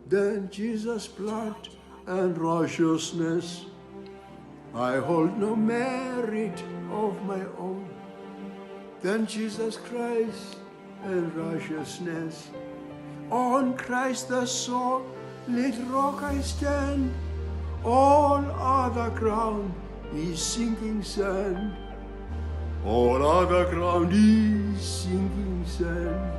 than Jesus' blood and righteousness. I hold no merit of my own than Jesus Christ and righteousness. On Christ the solid rock I stand, all other ground is sinking sand. All other ground is sinking sand.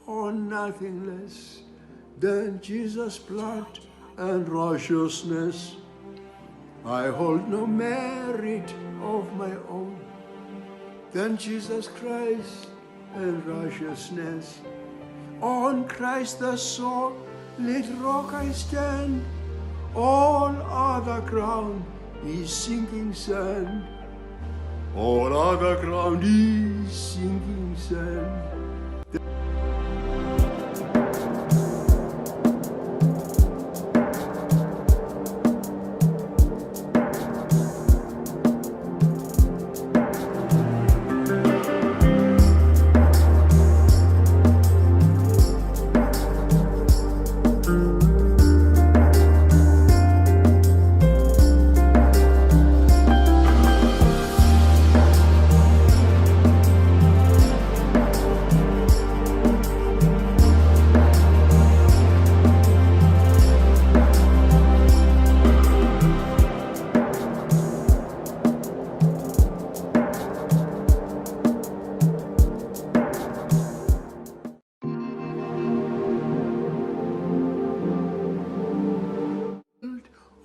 On nothing less than Jesus' blood and righteousness. I hold no merit of my own than Jesus Christ and righteousness. On Christ the solid rock I stand, all other ground is sinking sand. All other ground is sinking sand.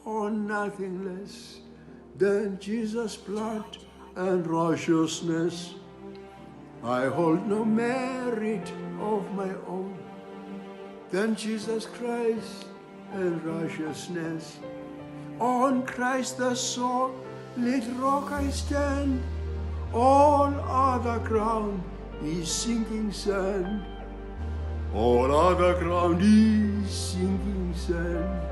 On nothing less than Jesus' blood and righteousness. I hold no merit of my own than Jesus Christ and righteousness. On Christ the solid rock I stand, all other ground is sinking sand. All other ground is sinking sand.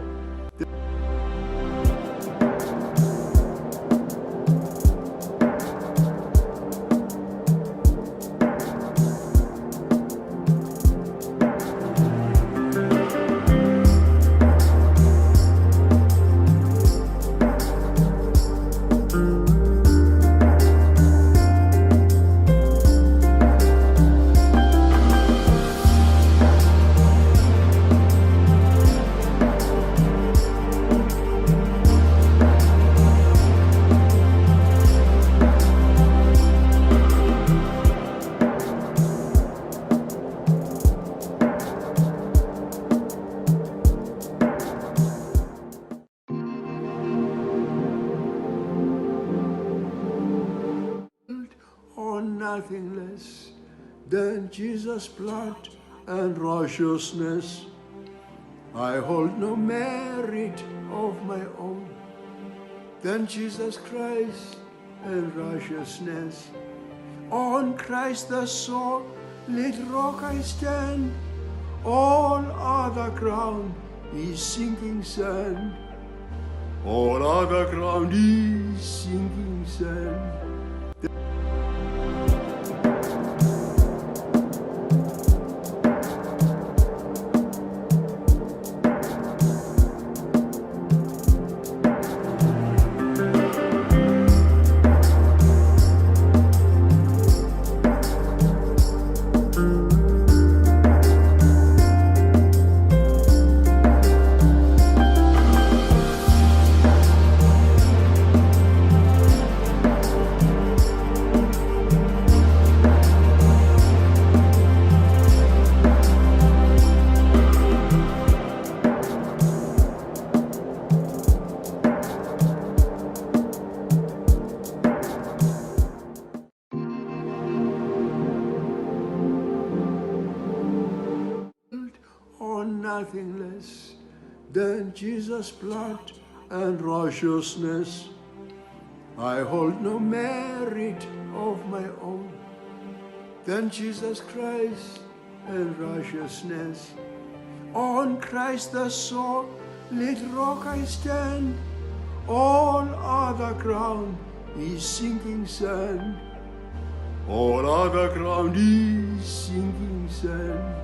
On nothing less than Jesus' blood and righteousness. I hold no merit of my own than Jesus Christ and righteousness. On Christ the solid rock I stand, all other ground is sinking sand. All other ground is sinking sand. nothing less than Jesus' blood and righteousness. I hold no merit of my own than Jesus Christ and righteousness. On Christ the solid rock I stand, all other ground is sinking sand. All other ground is sinking sand.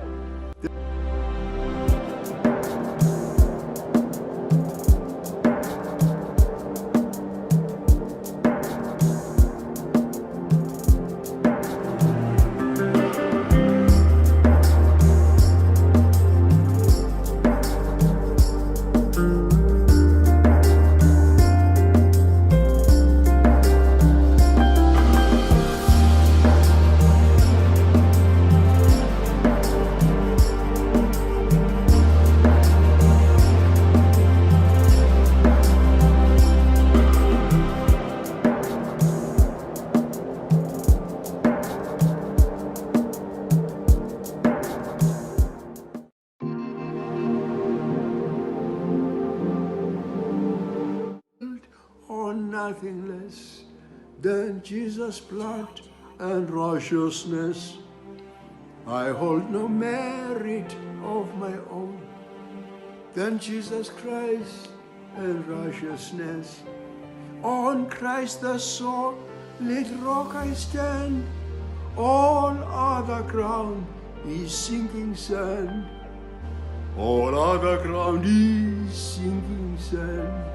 On nothing less than Jesus' blood and righteousness. I hold no merit of my own than Jesus Christ and righteousness. On Christ the solid rock I stand, all other ground is sinking sand. All other ground is sinking sand.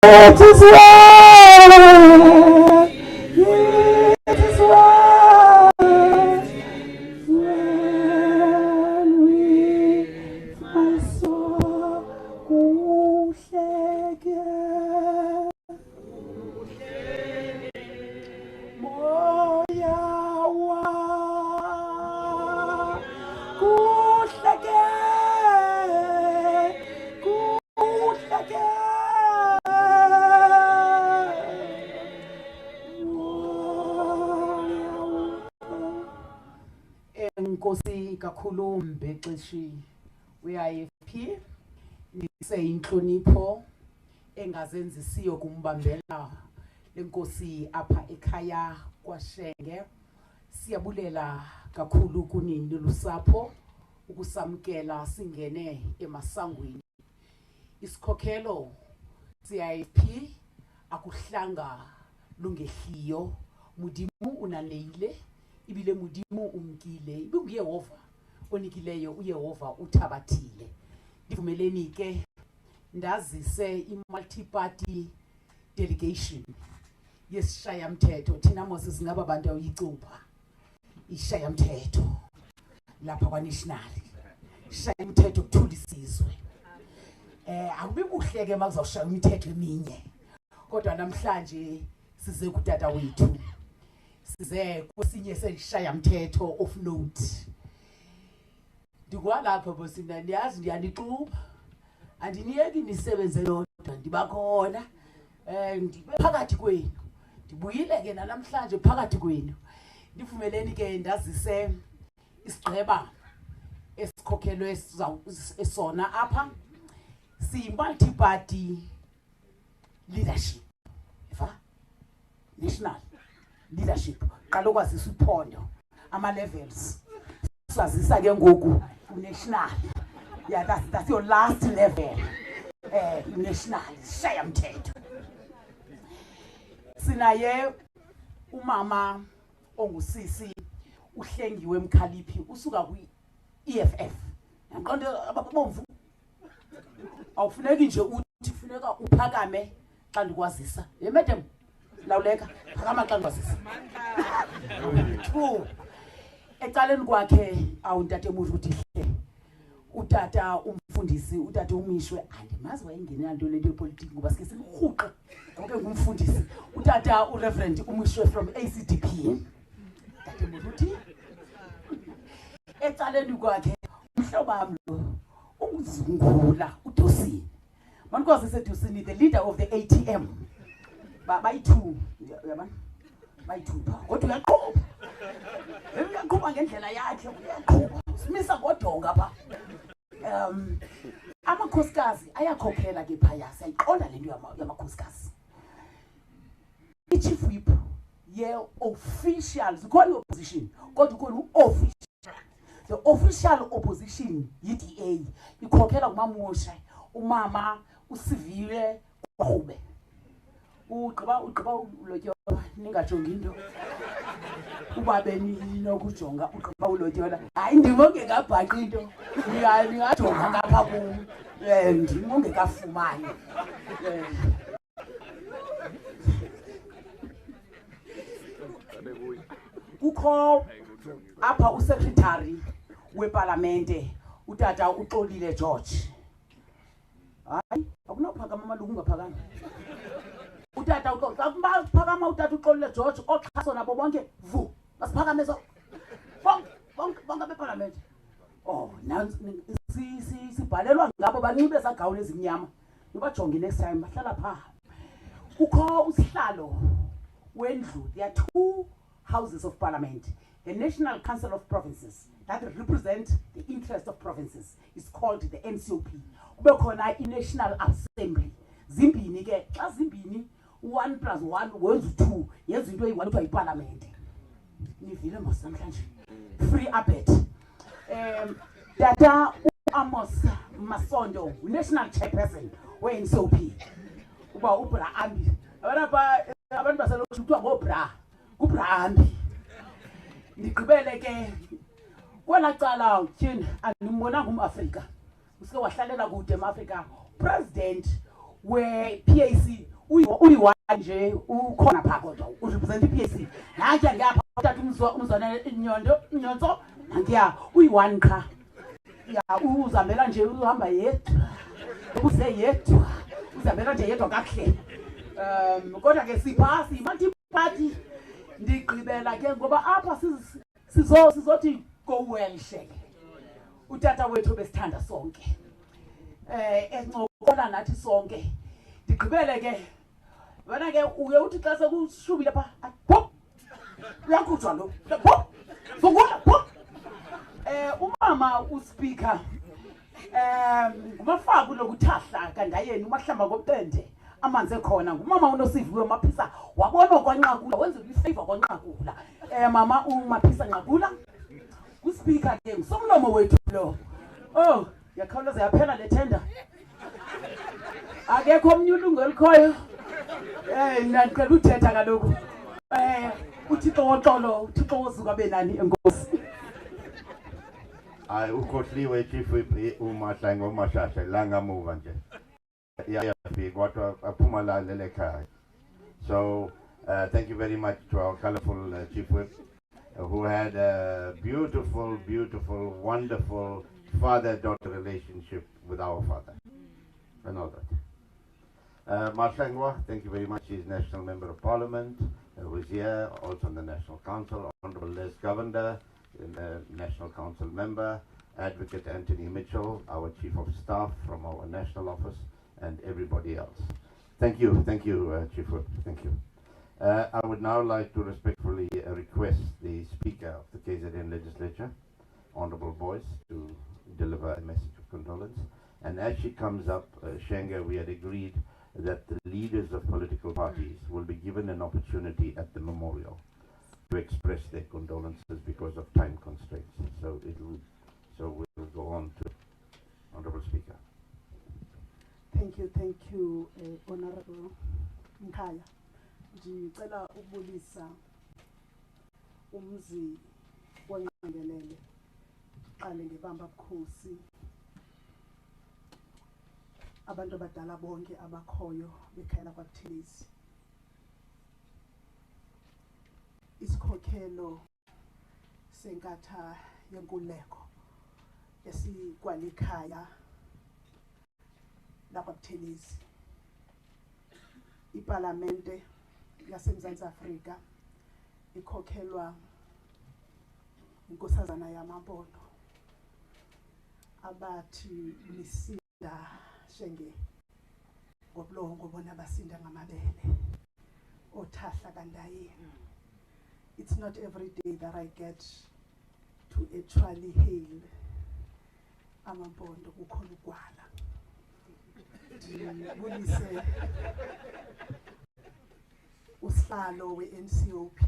It is well, it is well, when we my soul moya wa kuhleke Nkosi kakhulu Mbexeshi uyayephi niseyinhlonipho engazenzisiyo kumbambela lenkosi apha ekhaya kwaShenge. Siyabulela kakhulu kunini lusapho ukusamkela singene emasangweni. Isikhokhelo siyayephi akuhlanga lungehliyo mudimu unaleile ibile mudimu umkile ibe uYehova onikileyo uYehova uthabathile. Ndivumeleni ke ndazise i-multi-party delegation yesishayamthetho thina mose singaba abantu ayicuba ishayamthetho lapha kwaNational ishayamthetho kuthula isizwe akubi kuhle ke makuzawushaya imithetho eminye. Kodwa namhlanje size kutata wethu. Size kwesinye seshaya umthetho of note. Ndikwalapha bosina niyazi ndiyanixuba. Andiniyeki nisebenze yodwa ndibakhona. Ndibe phakathi kwenu. Ndibuyile ke namhlanje phakathi kwenu. Ndivumeleni ke ndazise isigqeba esikhokhelwe esona apha. Multi-party leadership. National leadership. Qala ukwazisa uphondo ama-levels. Sazisa ke ngoku national. Yeah, that's your last level. National shaya mthetho. Sinaye umama ongusisi uhlengiwe eMkhaliphi usuka kwi-EFF. Yaqonda ababomvu. Awufuneki nje uthi funeka uphakame xa ndikwazisa. Madam lawuleka phakama xa ndikwazisa. Ecaleni kwakhe awuntate Muruti hle. Utata umfundisi, utata umishwe andimazi wayengena into lento yepolitiki ngoba sike simrhuqa. Ngoke ngumfundisi. Utata uReverend umishwe from ACDP. Tate Muruti. Ecaleni kwakhe umhlobo wami lo unguzungula uDosini. Mankwazise Dosini the leader of the ATM. Bayi-2 yabona. Bayi-2 kodwa uyaqoba. Uyaqoba ngendlela yakhe uyaqoba. Simisa kodonga pha. Amakhosikazi ayakhokhela ke phaya siyayiqonda lento yamakhosikazi. I-chief whip officials zikhona opposition kodwa ukhona official. The official opposition yi-DA ikhokhela kuMamusha umama uSivile Khube. Ugqiba ulotyola ningajongi into. Ubabe ninokujonga ugqiba ulotyola. Hayi ndimonge kabhaqi into. Ningajonga ngapha kum. Ndimonge kafumani. Kukho apha uSecretary weParlamente utata uXolile George. Hayi akunophakama amalungu ungaphakanga. Utata uxoxa utata uXolile George oxhaso nabo bonke vu basiphakame so bonke beParlamente. Nansi sibhalelwa ngabo banxibe sagawule ezimnyama. Nibajonge next time bahlala pha. Kukho usihlalo wendlu. There are 2 houses of parliament. The National Council of Provinces that represent the interest of provinces is called the NCOP. Ubekhona i-National Assembly. Zimbini ke xa zimbini 1 + 1 wenza 2 yenza into eyi-1 kuthiwa yiparlament. Nivile mos namhlanje. Free abet. Tata Amos Masondo, National Chairperson we-NCOP. Uba ubra ambi. Abantu baselokhu kuthiwa ngobra. Kubra ambi. Ndigqibele ke kwela cala utyhini andimbonanga umAfrika. Usike wahlalela kude eMafrika. President we-PAC uyi-1 nje ukhona phaa kodwa urepresent i-PAC. Nantiya ngapha utata umzwana inyonzo nantiya uyi-1 qha. Ya uzihambela nje uhamba yedwa. Uze yedwa. Uzihambela nje yedwa kakuhle. Kodwa ke siphasi multi-party. Ndigqibela ke ngoba apha sizothi go well sheke. Utata wethu besithanda sonke. Encokola nathi sonke. Ndigqibele ke wena ke uye uthi xa sekushubile pha pop uyakhutshwa lo pop sokula pop. Umama uSpeaker ngumafaku lokuthahla kandayeni umahlamba kopende amanzi ekhona ngumama uNosiviwe Maphisa wabona kwanqakula wenza ifavor kwanqakula. Mama uMaphisa Nqakula uSpeaker ke ngusomlomo wethu lo. Yakhawuleza yaphela le tender. Akekho omnye ulungu elikhoyo. Ndicela uthetha kaloku. Uthixo woxolo, uthixo wozuka benani enkosi. Hayi ukhohliwe chief uMahlango Mashasha langa muva nje. Yafika kodwa aphuma la lele khaya. So thank you very much to our colorful chief whip who had a beautiful, wonderful father-daughter relationship with our father. and all that. Mahlengwa, thank you very much. He's National Member of Parliament, who is here, also on the National Council. Honorable Les Governor, National Council Member, Advocate Anthony Mitchell, our Chief of Staff from our National Office, and everybody else. Thank you, Chief Whip, thank you. I would now like to respectfully request the Speaker of the KZN Legislature, Honorable Boyce, to deliver a message of condolence. And as she comes up, Shenga, we had agreed that the leaders of political parties will be given an opportunity at the memorial to express their condolences because of time constraints. So we'll go on to Honorable Speaker. Thank you, Honorable Mkhaya. Ngicela ukubulisa umzi wonqangelele qale ngebamba bukhosi abantu abadala bonke abakhoyo bekhaya kwaButhelezi. Isikhokhelo senkatha yenkululeko esikwalikhaya lakwaButhelezi. Iparlamente yaseMzantsi Afrika ikhokhelwa inkosazana yamaMpondo abathi nisinda Shenge ngobulongo bona basinda ngamabele othahla kandayeni. It's not every day that I get to actually hail amaMpondo kukhona ugwala. Ndibulise usihlalo we-NCOP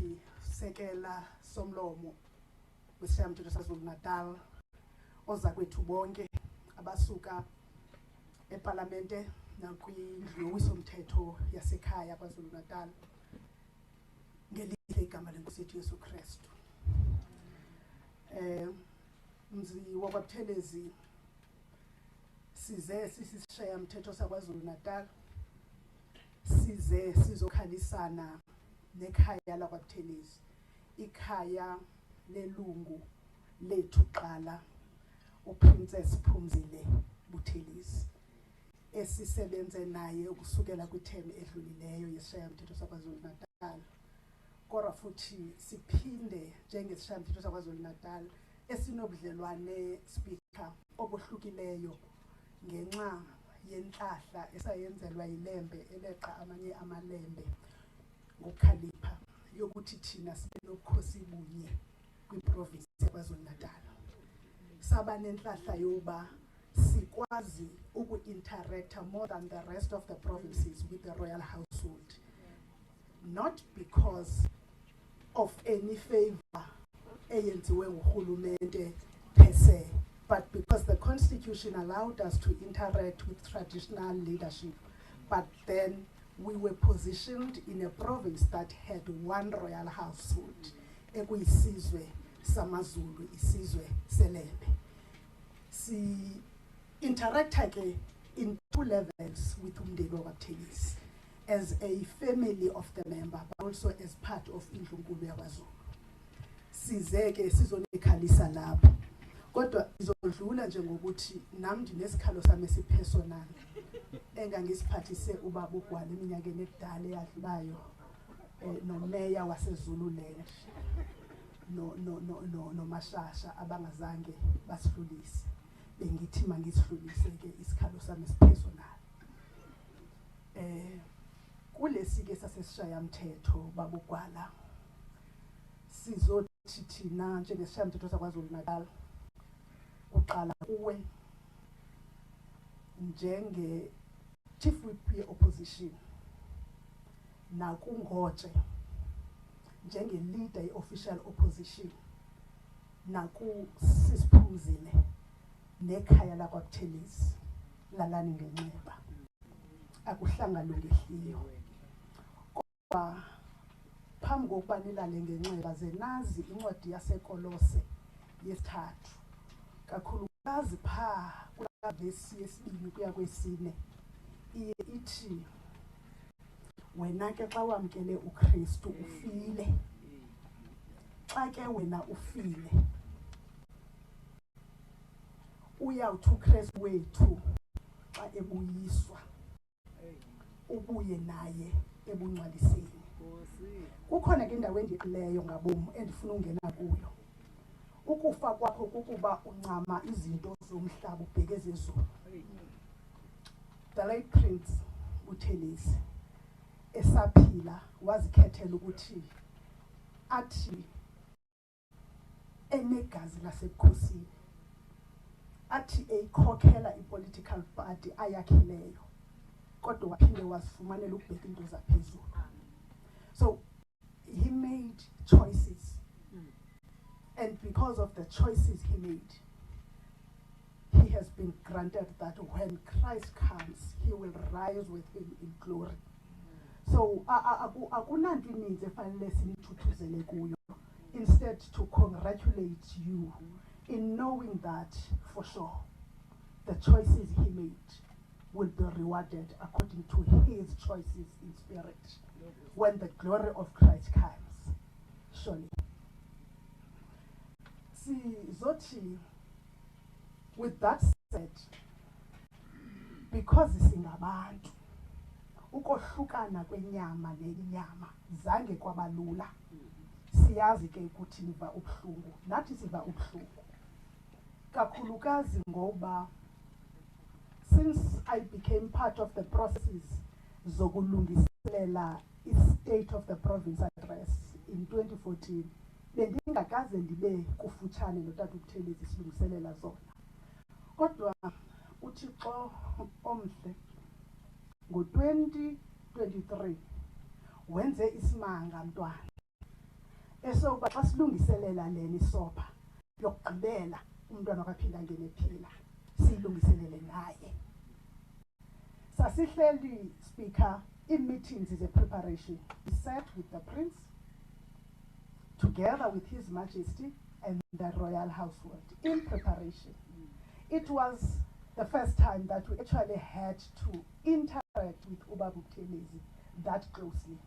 sekela somlomo wesishayamthetho saZulu Natal oza kwethu bonke abasuka eParlamente nakwindlu yowisomthetho yasekhaya kwaZulu Natal ngelihle igama lenkosi yethu Yesu Kristu. Mzi wakwaButhelezi size sisishayamthetho sakwaZulu Natal size sizokhalisana nekhaya lakwaButhelezi, ikhaya lelungu lethu qala uPrincess Phumzile Buthelezi esisebenze naye ukusukela kwithemu edlulileyo yesishayamthetho sakwaZulu Natal. Kodwa futhi siphinde njengesishayamthetho sakwaZulu Natal esinobudlelwane Speaker obuhlukileyo ngenxa yenhlahla esayenzelwa ilembe eleqa amanye amalembe ngokukhalipha yokuthi thina sibe nobukhosi bunye kwiprovince yaKwaZulu Natal. Saba nenhlahla yoba sikwazi uku-interacta more than the rest of the provinces with the royal household, not because of any favor eyenziwe ngurhulumente per se, but because the constitution allowed us to interact with traditional leadership. But then we were positioned in a province that had one royal household, ekuyisizwe samaZulu, isizwe selembe. Si interacta ke in two levels with umndeni wakwaButhelezi, as a family of the member, but also as part of indlunkulu yakwaZulu. Size ke sizonekhalisa lapho. Kodwa izodlula nje ngokuthi nami ndinesikhalo sami esipersonal engangisiphathise ubaba uGwala eminyakeni ekudala eyadlulayo nomeya waseZululand no Mashasha abangazange basihlulise. Bengithi mangisihlulise ke isikhalo sami esipersonal. Kulesi ke sasesishayamthetho baba uGwala sizothi thina njengesishayamthetho sakwaZulu Natal uqala kuwe njenge chief whip ye-opposition nakungotshe njenge leader ye-official opposition nakusisiphumzile nekhaya lakwaButhelezi lalani ngenxeba akuhlangano ngehliyo. Kodwa phambi kokuba nilale ngenxeba zenazi incwadi yaseKolose yesithathu kakhulukazi pha kula vesi yesibini kuya kwesine iye ithi wena ke xa wamkele uKristu ufile. Xa ke wena ufile uyawuthi uKristu wethu xa ebuyiswa ubuye naye ebungcwaliseni. Kukhona ke indawo endiyileyo ngabomu endifuna ungena kuyo. Ukufa kwakho kukuba uncama izinto zomhlaba ubheke ezezulu. The late Prince Buthelezi esaphila wazikhethela ukuthi athi enegazi lasebukhosini, athi eyikhokhela i-political party ayakhileyo, kodwa waphinde wazifumanela ukubheka into zaphezulu. So he made choices, and because of the choices he made, he has been granted that when Christ comes, he will rise with him in glory. So akunanto ininzi efanele sinithuthuzele kuyo, instead to congratulate you in knowing that for sure the choices he made will be rewarded according to his choices in spirit when the glory of Christ comes, surely. See, Zoti, with that said, because singabantu, ukohlukana kwenyama nenyama zange kwabalula. Siyazi ke ukuthi niva ubuhlungu, nathi siva ubuhlungu. Kakhulukazi ngoba since I became part of the processes zokulungiselela i-State of the Province address in 2014, bendingakaze ndibe kufutshane notata uButhelezi silungiselela zona. Kodwa uThixo omhle ngo-2023 wenze isimanga mntwana esokuba xa silungiselela lena isopha yokugqibela umntwana wakaphinda ngene ephila siyilungiselele naye. Sasihleli speaker, in-meetings is a preparation. We sat with the Prince together with His Majesty and the Royal Household in preparation. It was the first time that we actually had to interact with Ubaba Buthelezi that closely.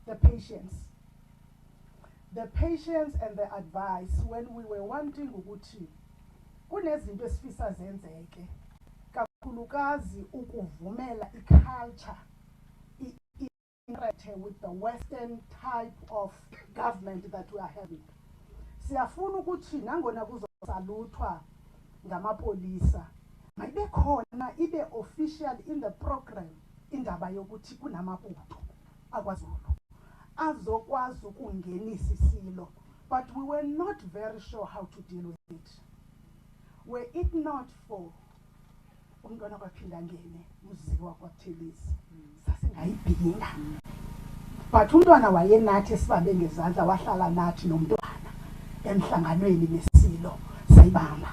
The patience and the advice when we were wanting ukuthi kunezinto esifisa zenzeke, kakhulukazi ukuvumela iculture with the Western type of government that we are having. Siyafuna ukuthi nangona kuzosaluthwa ngamapolisa mayibe khona ibe official in the program indaba yokuthi kunamabutho akwaZulu azokwazi ukungenisa isilo, but we were not very sure how to deal with it. Were it not for umntwana kwaphinda ngene uziwa kwaButhelezi sasingayibhinga, but umntwana wayenathi esibambe ngezandla wahlala nathi nomntwana emhlanganweni nesilo sayibamba.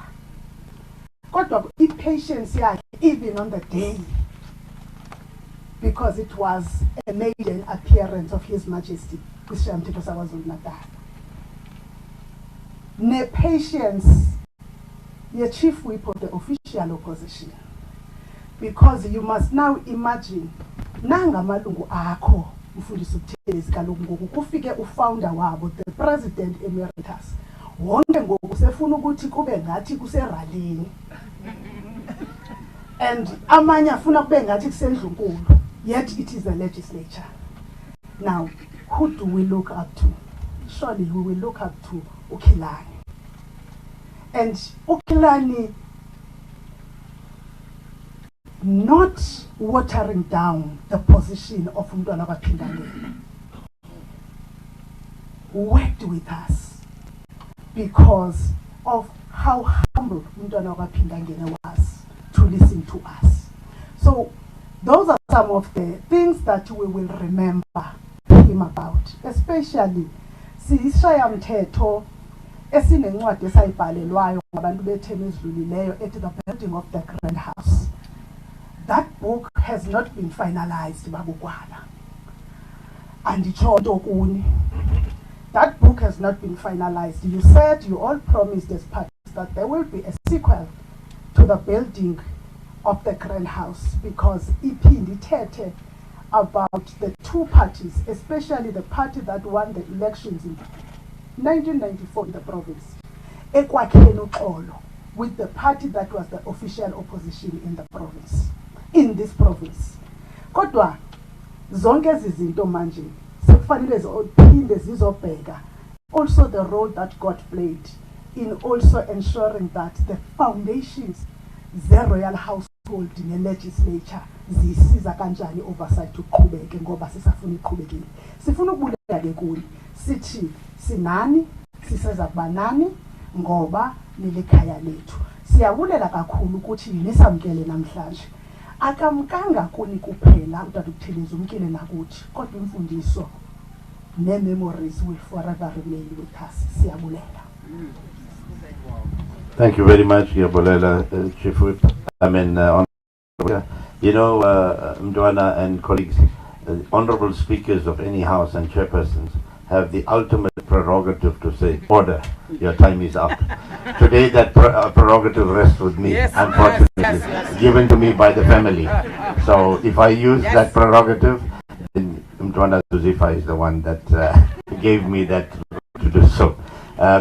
Kodwa i-patience yakhe even on the day, because it was a maiden appearance of His Majesty kwisishayamthetho saKwaZulu-Natal, ne-patience ye-chief whip of the official opposition, because you must now imagine nangamalungu akho mfundisi uButhelezi kaloku ngoku kufike ufounder wabo, the president emeritus, wonke ngoku sefuna ukuthi kube ngathi kuseralini and amanye afuna kube ngathi kusendlunkulu, yet it is a legislature. Now, who do we look up to? Surely we will look up to Ukhilani. And Ukhilani not watering down the position of Umntwana Kwaphinda Ngene, worked with us because of how humble Umntwana Kwaphinda Ngene was to listen to us. So those are some of the things that we will remember him about, especially sishayamthetho esinencwadi esayibhalelwayo ngabantu bethema ezidlulileyo at the building of the Grand House. That book has not been finalized, babukwana. Anditsho nto kuni. That book has not been finalized. You said, you all promised as parties that there will be a sequel to the building of the Grand House, because iphindi ithethe about the two parties, especially the party that won the elections in 1994 in the province, ekwakheni uxolo with the party that was the official opposition in the province, in this province. Kodwa zonke izinto manje sekufanele ziphinde zizobheka also the role that God played in also ensuring that the foundations ze-royal household ne-legislature zisiza kanjani oversight uqhubeke ngoba sisafuna iqhubekile. Sifuna ukubulela-ke kuni sithi sinani, siseza kubanani ngoba nelekhaya lethu. Siyabulela kakhulu ukuthi nisamkele namhlanje. Akamkanga kuni kuphela uTata Buthelezi umkile nakuthi kodwa imfundiso ne-memories will forever remain with us. Siyabulela. Thank you very much, Yabulela, Chief Whip. You know, Mdwana and colleagues, honorable speakers of any house and chairpersons have the ultimate prerogative to say, order, your time is up. Today that prerogative rests with me, yes, unfortunately, given to me by the family. So if I use that prerogative, then Mdwana Zuzifa is the one that gave me that to do so.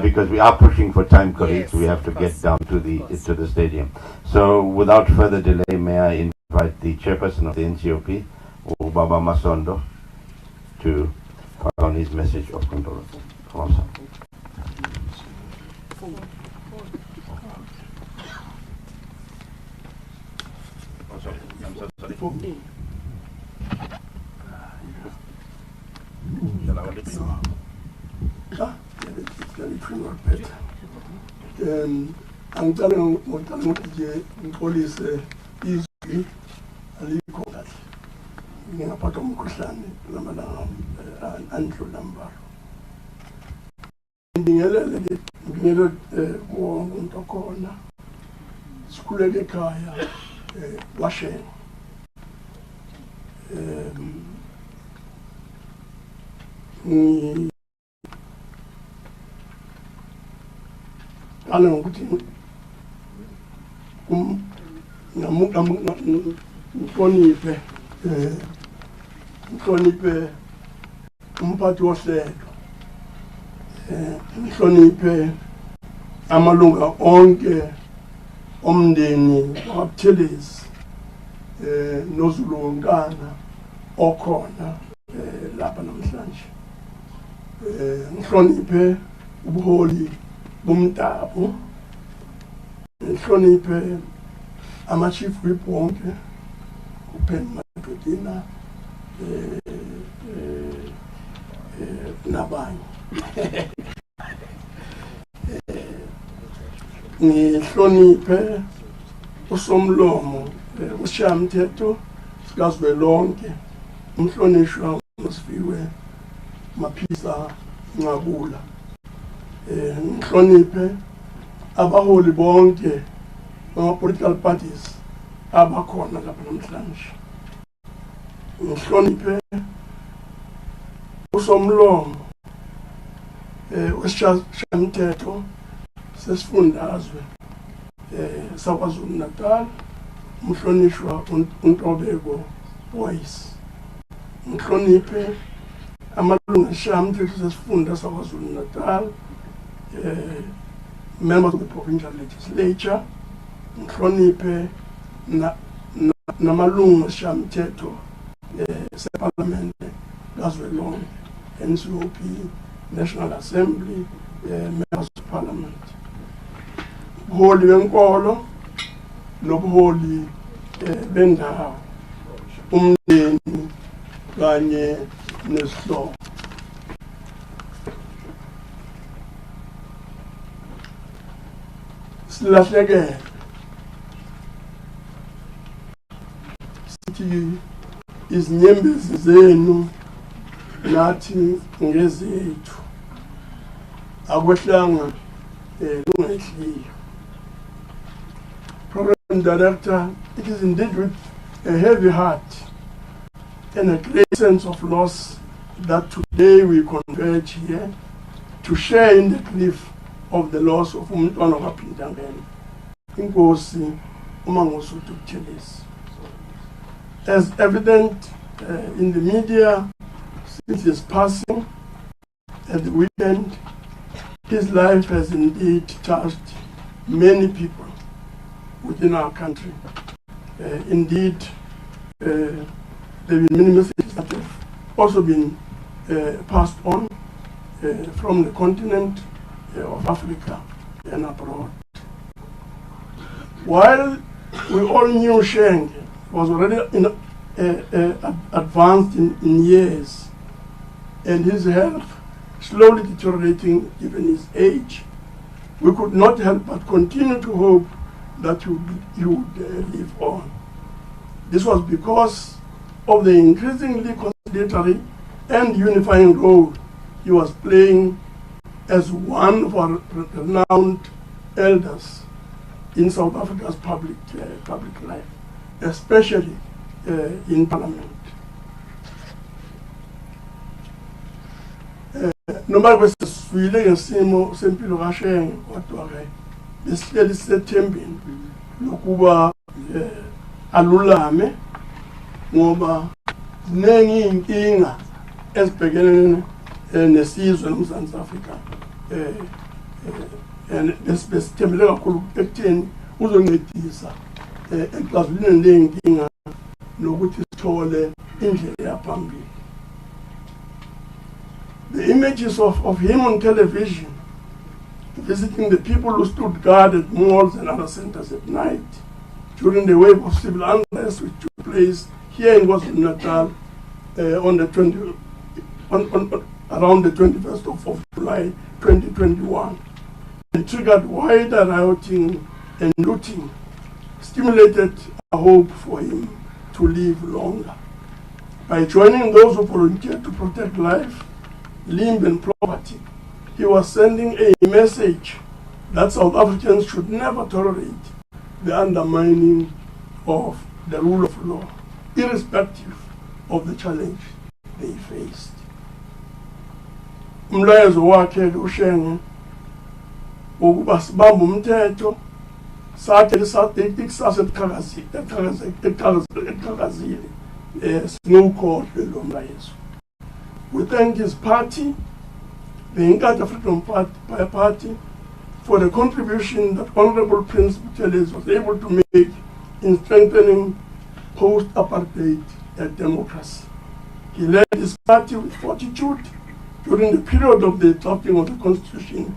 Because we are pushing for time, colleagues, we have to get down to the stadium. So without further delay, may I invite the chairperson of the NCOP, Baba Masondo, to pass on his message of condolence. Come on, sir. Angicela ngokuthi nje ngixolise izwi alikho kahle. Ngingaphathwa umkhuhlane lamalanga andlula mbalo. Ngibingelele wonke umuntu okhona. Sikhulele ekhaya Washington. Ala ngokuthi ngihloniphe umphathi wohlelo, ngihloniphe amalunga onke omndeni waButhelezi noZulu wonkana okhona lapha namhlanje. Ngihloniphe ubuholi bomdabu, ngihloniphe ama-chief whip wonke uPen Madodina nabanye. Ngihloniphe usomlomo usishamthetho sikazwelonke umhlonishwa uSifiwe Maphisa Nqabula. Ngihloniphe abaholi bonke bama-political parties abakhona lapha namhlanje. Ngihloniphe usomlomo wesishamthetho sesifundazwe saKwaZulu Natal, umhlonishwa uNtobeko Boyce. Ngihloniphe amalungu esishamthetho sesifunda saKwaZulu Natal, members of the provincial legislature. Ngihloniphe namalungu esishamthetho seParliamente kazwelonke, NCOP, National Assembly, members of Parliament. Ubuholi benkolo nobuholi bendawo, umndeni kanye nesihlobo. Silahlekele sithi izinyembezi zenu nathi ngezethu akwehlanga lungehliyo. Program Director, it is indeed with a heavy heart and a great sense of loss that today we converge here to share in the grief of the loss of umntwana kaPhindangeni, Inkosi uMangosuthu Buthelezi. As evident in the media since his passing at the weekend, his life has indeed touched many people within our country. Indeed, there have been many messages that have also been passed on from the continent of Africa and abroad. While we all knew Sheng was already advanced in years, and his health slowly deteriorating given his age, we could not help but continue to hope that he would live on. This was because of the increasingly conciliatory and unifying role he was playing as one of our renowned elders in South Africa's public life, especially in Parliament. Noma kwesifile ngesimo sempilo kaSheng kodwa ke besihleli sithembeni lokuba alulame ngoba ziningi inkinga ezibhekene nesizwe loMzantsi Afrika besithembele kakhulu ekutheni uzoncedisa ekuxazululeni le nkinga nokuthi sithole indlela yaphambili. The images of him on television visiting the people who stood guard at malls and other centers at night during the wave of civil unrest which took place here in KwaZulu-Natal around the 21st of July 2021 and triggered wider rioting and looting, stimulated a hope for him to live longer. By joining those who volunteered to protect life, limb and property, he was sending a message that South Africans should never tolerate the undermining of the rule of law, irrespective of the challenge they faced. Umlayezo wakhe uSheng ukuba sibambe umthetho sakhe ikusasa eqhakazile sinukhohlwe lo mlayezo. We thank his party, the Inkatha Freedom Party, for the contribution that Honorable Prince Buthelezi was able to make in strengthening post-apartheid democracy. He led his party with fortitude during the period of the drafting of the Constitution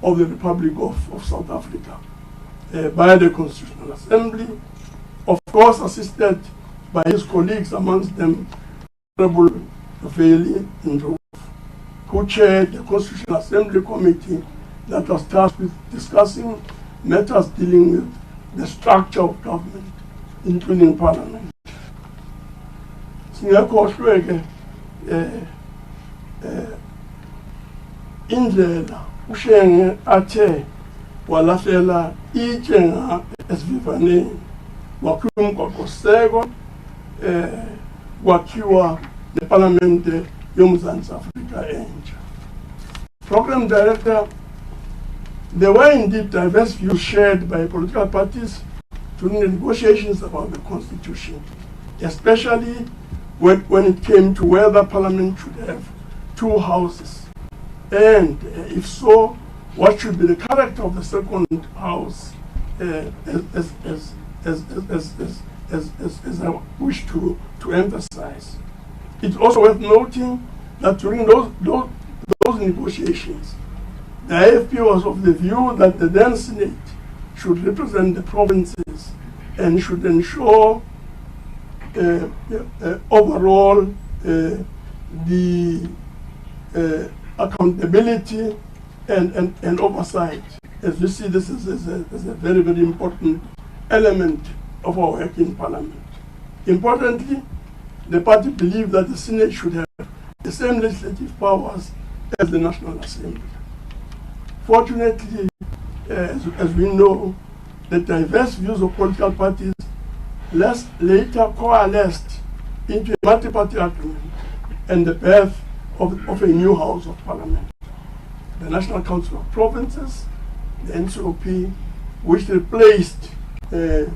of the Republic of South Africa by the Constitutional Assembly, of course assisted by his colleagues, amongst them Honorable Buthelezi who chaired the Constitutional Assembly Committee that was tasked with discussing matters dealing with the structure of government, including Parliament. Singakhohlweke indlela uSheng athe walahlela itshe esivivaneni wakhiwa umgwaqoseko kwakhiwa neParlamente yoMzantsi Afrika entsha. Program Director, there were indeed diverse views shared by political parties during the negotiations about the Constitution, especially when it came to whether Parliament should have two houses, and if so, what should be the character of the second house, as I wish to emphasize. It's also worth noting that during those negotiations, the IFP was of the view that the then Senate should represent the provinces and should ensure overall the accountability and oversight. As you see, this is a very, very important element of our work in Parliament. Importantly, the party believed that the Senate should have the same legislative powers as the National Assembly. Fortunately, as we know, the diverse views of political parties later coalesced into a multi-party agreement and the birth of a new House of Parliament, the National Council of Provinces, the NCOP, which replaced the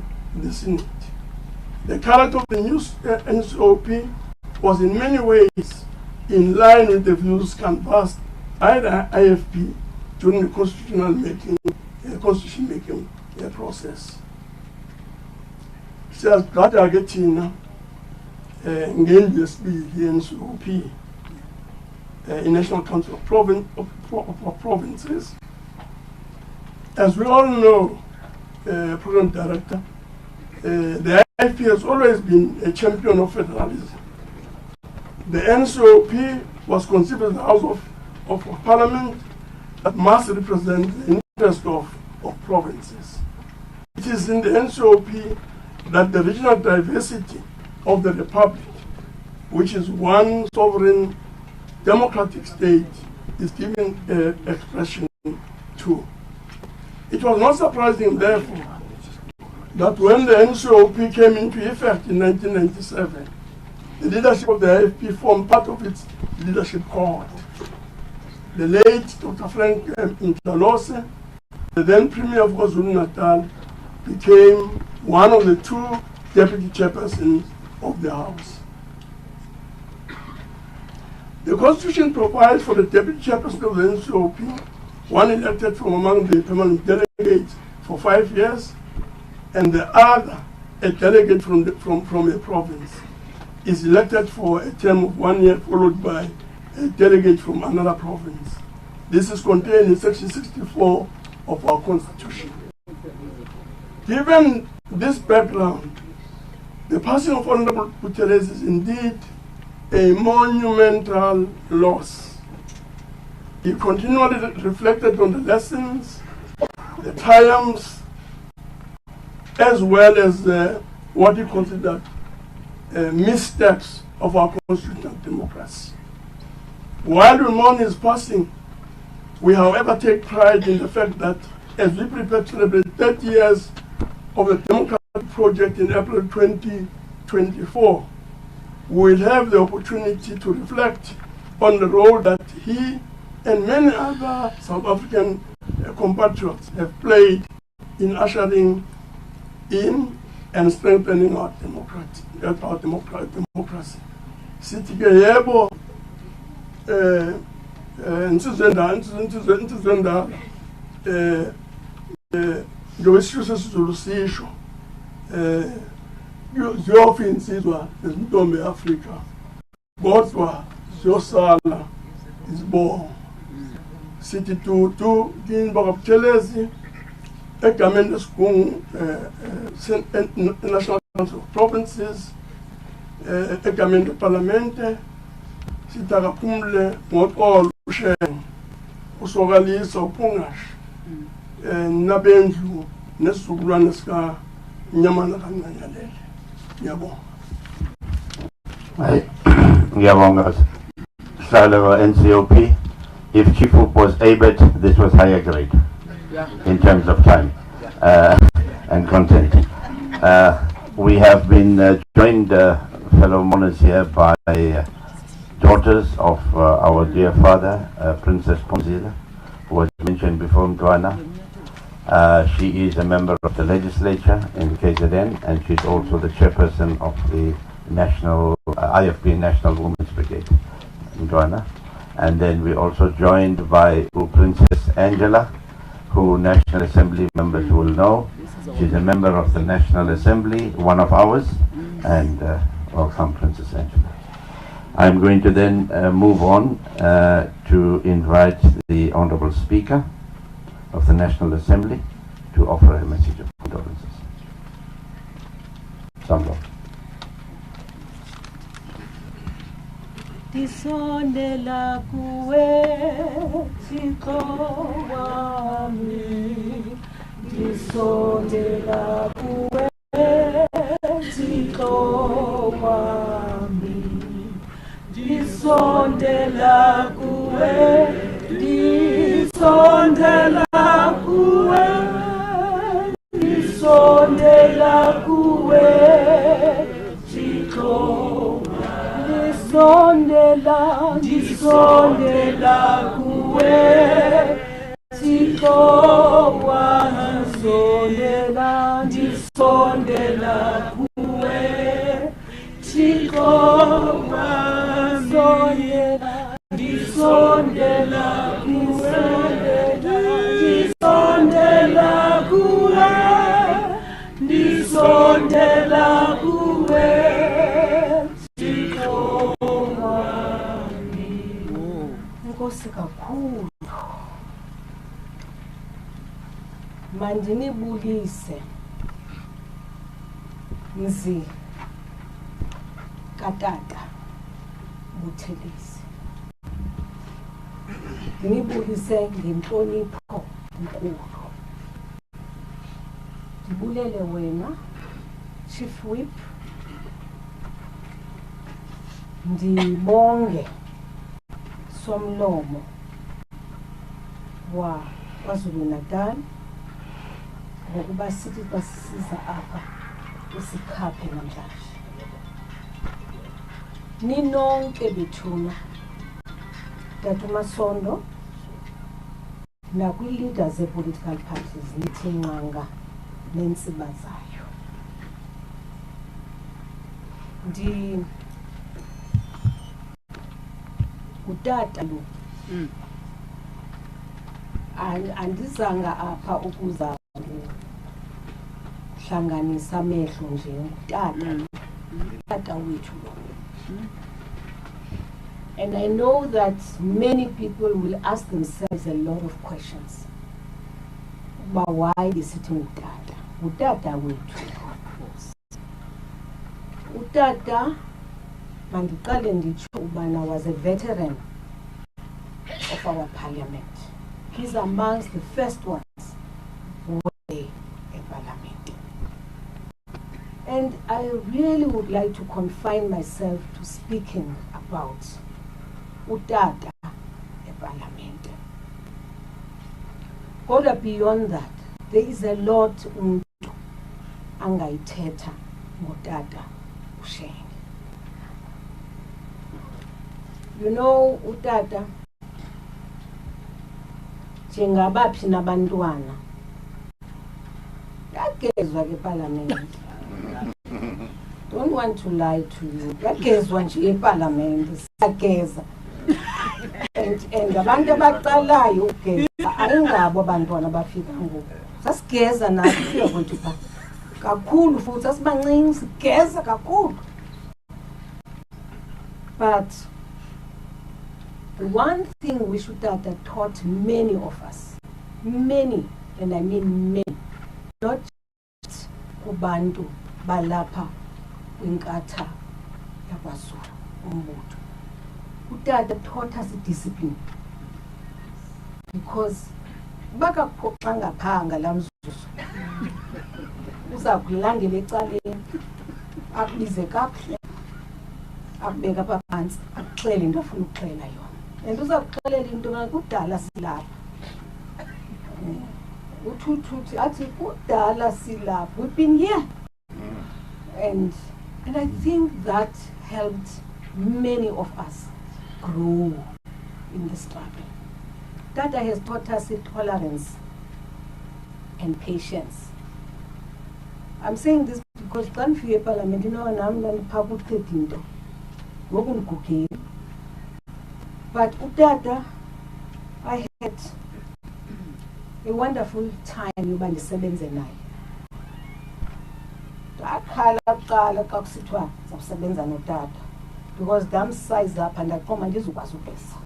Senate. The character of the new NCOP was in many ways in line with the views canvassed by the IFP during the constitution making process. siyazigada ke thina ngendlu yesibili ye-NCOP, National Council of Provinces. As we all know, Program Director, the IFP has always been a champion of federalism. The NCOP was considered as the House of Parliament that must represent the interest of provinces. It is in the NCOP that the regional diversity of the Republic, which is one sovereign democratic state, is given expression to. It was not surprising, therefore, that when the NCOP came into effect in 1997, the leadership of the IFP formed part of its leadership cohort. The late Dr. Frank Mtalose, the then Premier of KwaZulu-Natal, became one of the two deputy chairpersons of the House. The Constitution provides for the deputy chairperson of the NCOP, one elected from among the permanent delegates for 5 years, and the other, a delegate from a province, is elected for a term of 1 year, followed by a delegate from another province. This is contained in Section 64 of our Constitution. Given this background, the passing of Honorable Buthelezi is indeed a monumental loss. He continually reflected on the lessons, the triumphs, as well as what he considered missteps of our constitutional democracy. While we mourn his passing, we however take pride in the fact that as we prepare to celebrate 30 years of the democratic project in April 2024, we will have the opportunity to reflect on the role that he and many other South African compatriots have played in ushering in and strengthening our democracy. Sithi ke yebo insizwendala ngowesisho sesizulu sisho ziyofa insizwa ezintombi e-Afrika kodwa ziyosala izibongo. Sithi tutu kini bakabuthelezi egameni lesigungu National Council of Provinces, egameni leParlamente, sithi akaphumule ngoxolo uSheng usokalisa uPungashi nabendlu nesizukulwane sika Nyamana kaNcanyalele. Ngiyabonga. Ngiyabonga Sihlalo NCOP. If Chief Whip was ABET, this was higher grade in terms of time and content. We have been joined, fellow mourners here, by daughters of our dear father, Princess Ponzila, who was mentioned before Mtwana. She is a member of the legislature in KZN, and she's also the chairperson of the National IFP National Women's Brigade in Mtwana. And then we're also joined by Princess Angela, who National Assembly members will know. She's a member of the National Assembly, one of ours, and welcome, Princess Angela. I'm going to then move on to invite the Honorable Speaker of the National Assembly to offer a message of condolences. Samlo. Tisondela kuwe Thixo wami, tisondela kuwe Thixo wami, tisondela kuwe, tisondela kuwe, tisondela kuwe Thixo. Disondela kuwe Thixo wazondela, disondela kuwe Thixo wazondela, disondela kuwe, disondela kuwe, disondela kakhulu. Mandinibulise mzi katata Buthelezi. Ndinibulise ngentlonipho enkulu. Ndibulele wena Chief Whip, ndibonge somlomo wa KwaZulu Natal ngokuba sithi basisiza apha usikhaphe namhlanje. Ninonke bethuna Tata Masondo nakwi-leaders ze-political parties nithi nqanga nentsiba zayo. Utata lo andizanga apha ukuza hlanganisa amehlo nje utata wethu lo. And I know that many people will ask themselves a lot of questions about why they sitting utata wethu. Utata mandiqale nditsho ubana was a veteran of our parliament. He's amongst the first ones who were in parliament. And I really would like to confine myself to speaking about utata in parliament. Kodwa beyond that, there is a lot umuntu angayithetha ngotata uSheng. You know, utata njengabaphi nabantwana yagezwa ke parliament. Don't want to lie to you. Yagezwa nje eParliament, sageza. And abantu abaqalayo ugeza ayingabo abantwana bafika ngoku. Sasigeza nathi kwethu pha. Kakhulu futhi asibancinci sigeza kakhulu. But the one thing which utata taught many of us, many, and I mean many, not just kubantu balapha kwinkatha yakwaZulu umbutho. Utata taught us discipline, because bakaphoxa ngaphanga lamzuzu uza kulandela ecaleni akubize kakuhle akubeka apha phansi akuxele into afuna ukuxela yona, and uza kuxelela into kudala silapha uthuthi athi kudala silapha, we've been here. And I think that helped many of us grow in the struggle. Tata has taught us tolerance and patience. I'm saying this because when we parliament, you know, I'm public into but utata, I had a wonderful time yoba ndisebenze naye. Akhala kuqala xa kusithiwa sizasebenza notata, because ndamsize up and ndaqoma ndizokwazi ubhesa.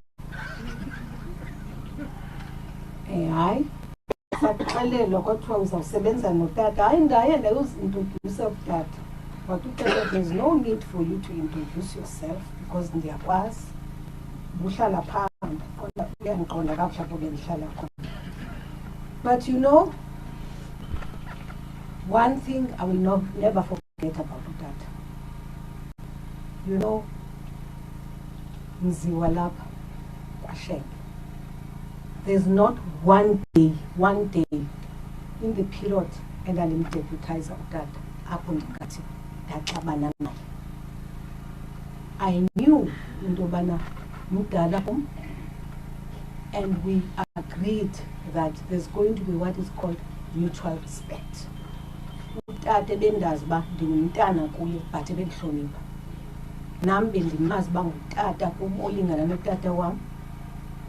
Hayi saxelelwa kwathiwa uzawusebenza notata, hayi ndaye ndayozintroduce utata. But utata, there's no need for you to introduce yourself because ndiyakwazi uhlala phambi kodwa uyandiqonda kakuhle apho bendihlala khona. But you know, one thing I will never forget about utata. You know, mziwa lapha kwaSheng, there's not one day in the period and ndimdeputize utata apho ndingathi ndaxabana naye. I knew into yobana mdala kum, and we agreed that there's going to be what is called mutual respect. Utata bendazi uba ndingumntana kuye but bendihlonipha. Nam bendimazi uba ngutata kum olingana notata wam,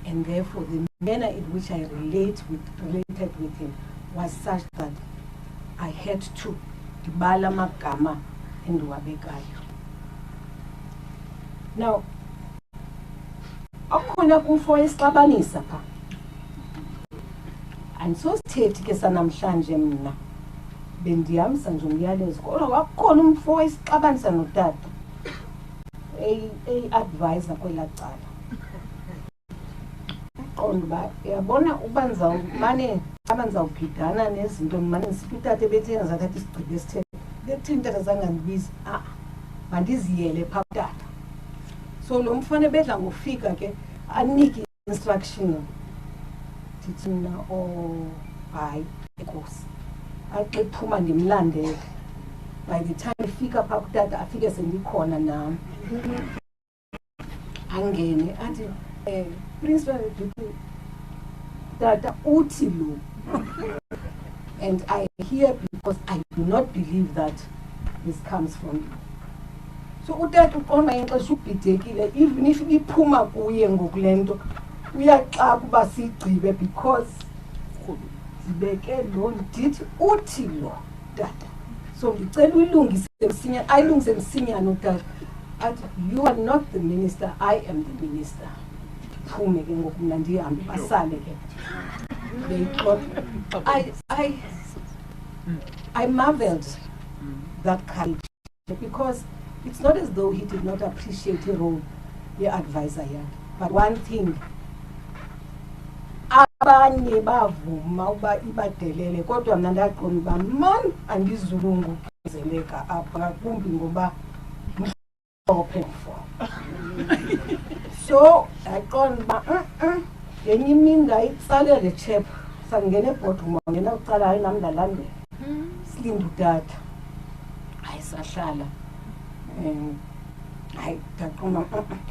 and therefore the manner in which I related with him was such that I had to dibala magama endiwabekayo. Now, Akhona kumfo esixabanisa pha. Andisosithethi ke sanamhlanje mna. Bendihambisa nje umyalezo kodwa wakhona umfo esixabanisa notata. Advisor kwela cala. Qonda ba yabona ubanza mane abanza uphidana nezinto mane sipitate bethe ngazathatha isigqibo esithe bethi intata zangandibizi mandiziyele pha kutata. So lo mfana bedla ngofika ke anike instruction thithi mina hayi enkosi aqiphuma ndimlandele. By the time ifika pha kutata afike sendikhona nami angene athi principal tata uthi lo. And I hear because I do not believe that this comes from you. So utata uqonda ixesha ubhidekile even if iphuma kuye ngokulento uyaxaka uba sigcibe because zibeke lo ndithi uthi lo tata. So ndicela uyilungise msinya ayilungise msinyana utata. You are not the minister, I am the minister. Phume ke ngoku mna ndihambe basale ke. They got I marveled that courage because it's not as though he did not appreciate the role the advisor had. But one thing, abanye bavuma uba ibadelele kodwa mna ndaqonda uba man andizulungu kuzeleka apha ngakumbi ngoba mhlophe mfo. So ndaqonda uba ngenye imini ndayitsalele chep sangena ebhodrum wangena ucala hayi nam ndalandela silinde utata hayi sahlala hayi ndaqonda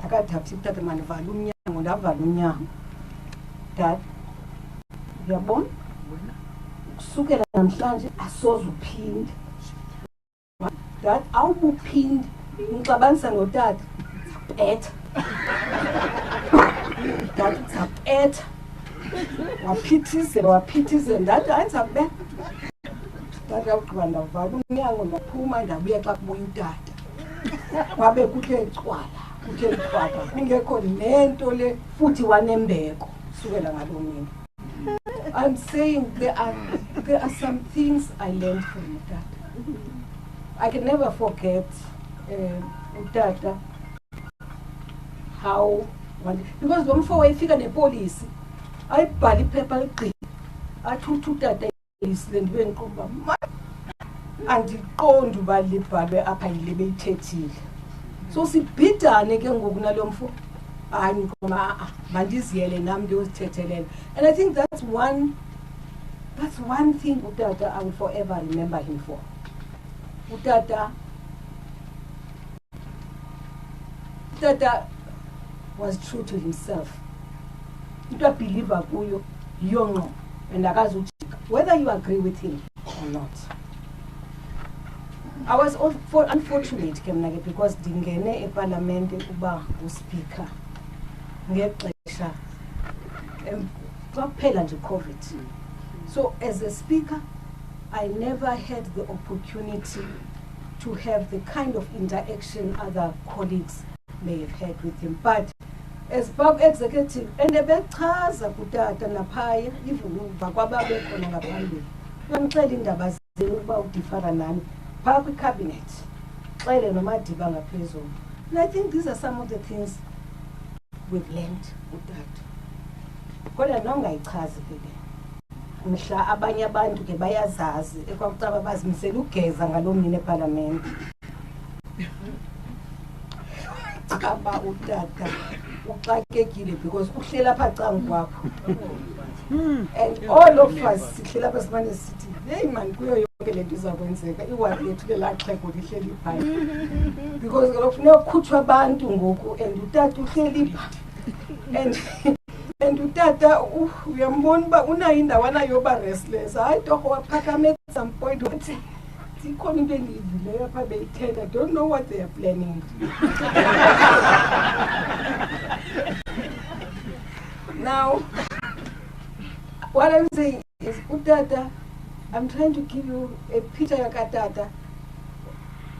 akathathi utata mandivala umnyango ndavala umnyango. Dad uyabona kusukela namhlanje asoze uphinde. Dad awubuphinde ngixabanisa notata zapetha. Dad zapetha waphithizela ndathi hayi ndizakubetha. Dad awugqiba ndavala umnyango ndaphuma ndabuya xa kubuya utata. Wabe kuthe cwaka kungekho nento le futhi wanembeko sukela ngaloo mini. I'm saying there are some things I learned from Utata. I can never forget Utata how because lo mfo wayefika nepolisi ayibhala iphepha liqini athi Utata isile ndibe ndiqoba andiqondi uba libhalwe apha yile beyithethile. So sibhidane ke ngoku nalo mfo hayi ngoma mandiziyele nami ndiyozithethelele. And I think that's one thing Utata I will forever remember him for. Utata was true to himself. Into believer kuyo yongo and akazujika whether you agree with him or not. I was unfortunate because dingene eparlamente uba uspeaker ngexesha kwaphela nje COVID. So as a speaker I never had the opportunity to have the kind of interaction other colleagues may have had with him. But as Bob executive and ebechaza kutata naphaya even bakwababe khona ngaphambili bamxela indaba zenu uba udifara nani phaa kwi-cabinet xele nomadiba ngaphezulu. And I think these are some of the things we've learned utata. Kodwa nongayichazi ke mhla abanye abantu ke bayazazi ekwakucaba bazimisela ugeza ngaloo mini epalamente. Chaba utata uxakekile because uhlela apha cangu kwakho. And all of us sihlela apha simane sithi hey man kuyo yonke lento izakwenzeka iwadi lethu lelaxhego lihleli phaya because kufuneka kukhutshwa abantu ngoku and utata uhleli pha and utata uyambona uba unayo indawana yoba restless. Hayi torho waphakame at some point wathi ikhona into endiyivileyo apha beyithetha. I don't know what they are planning. Now what I'm saying is utata, I'm trying to give you a picture yakatata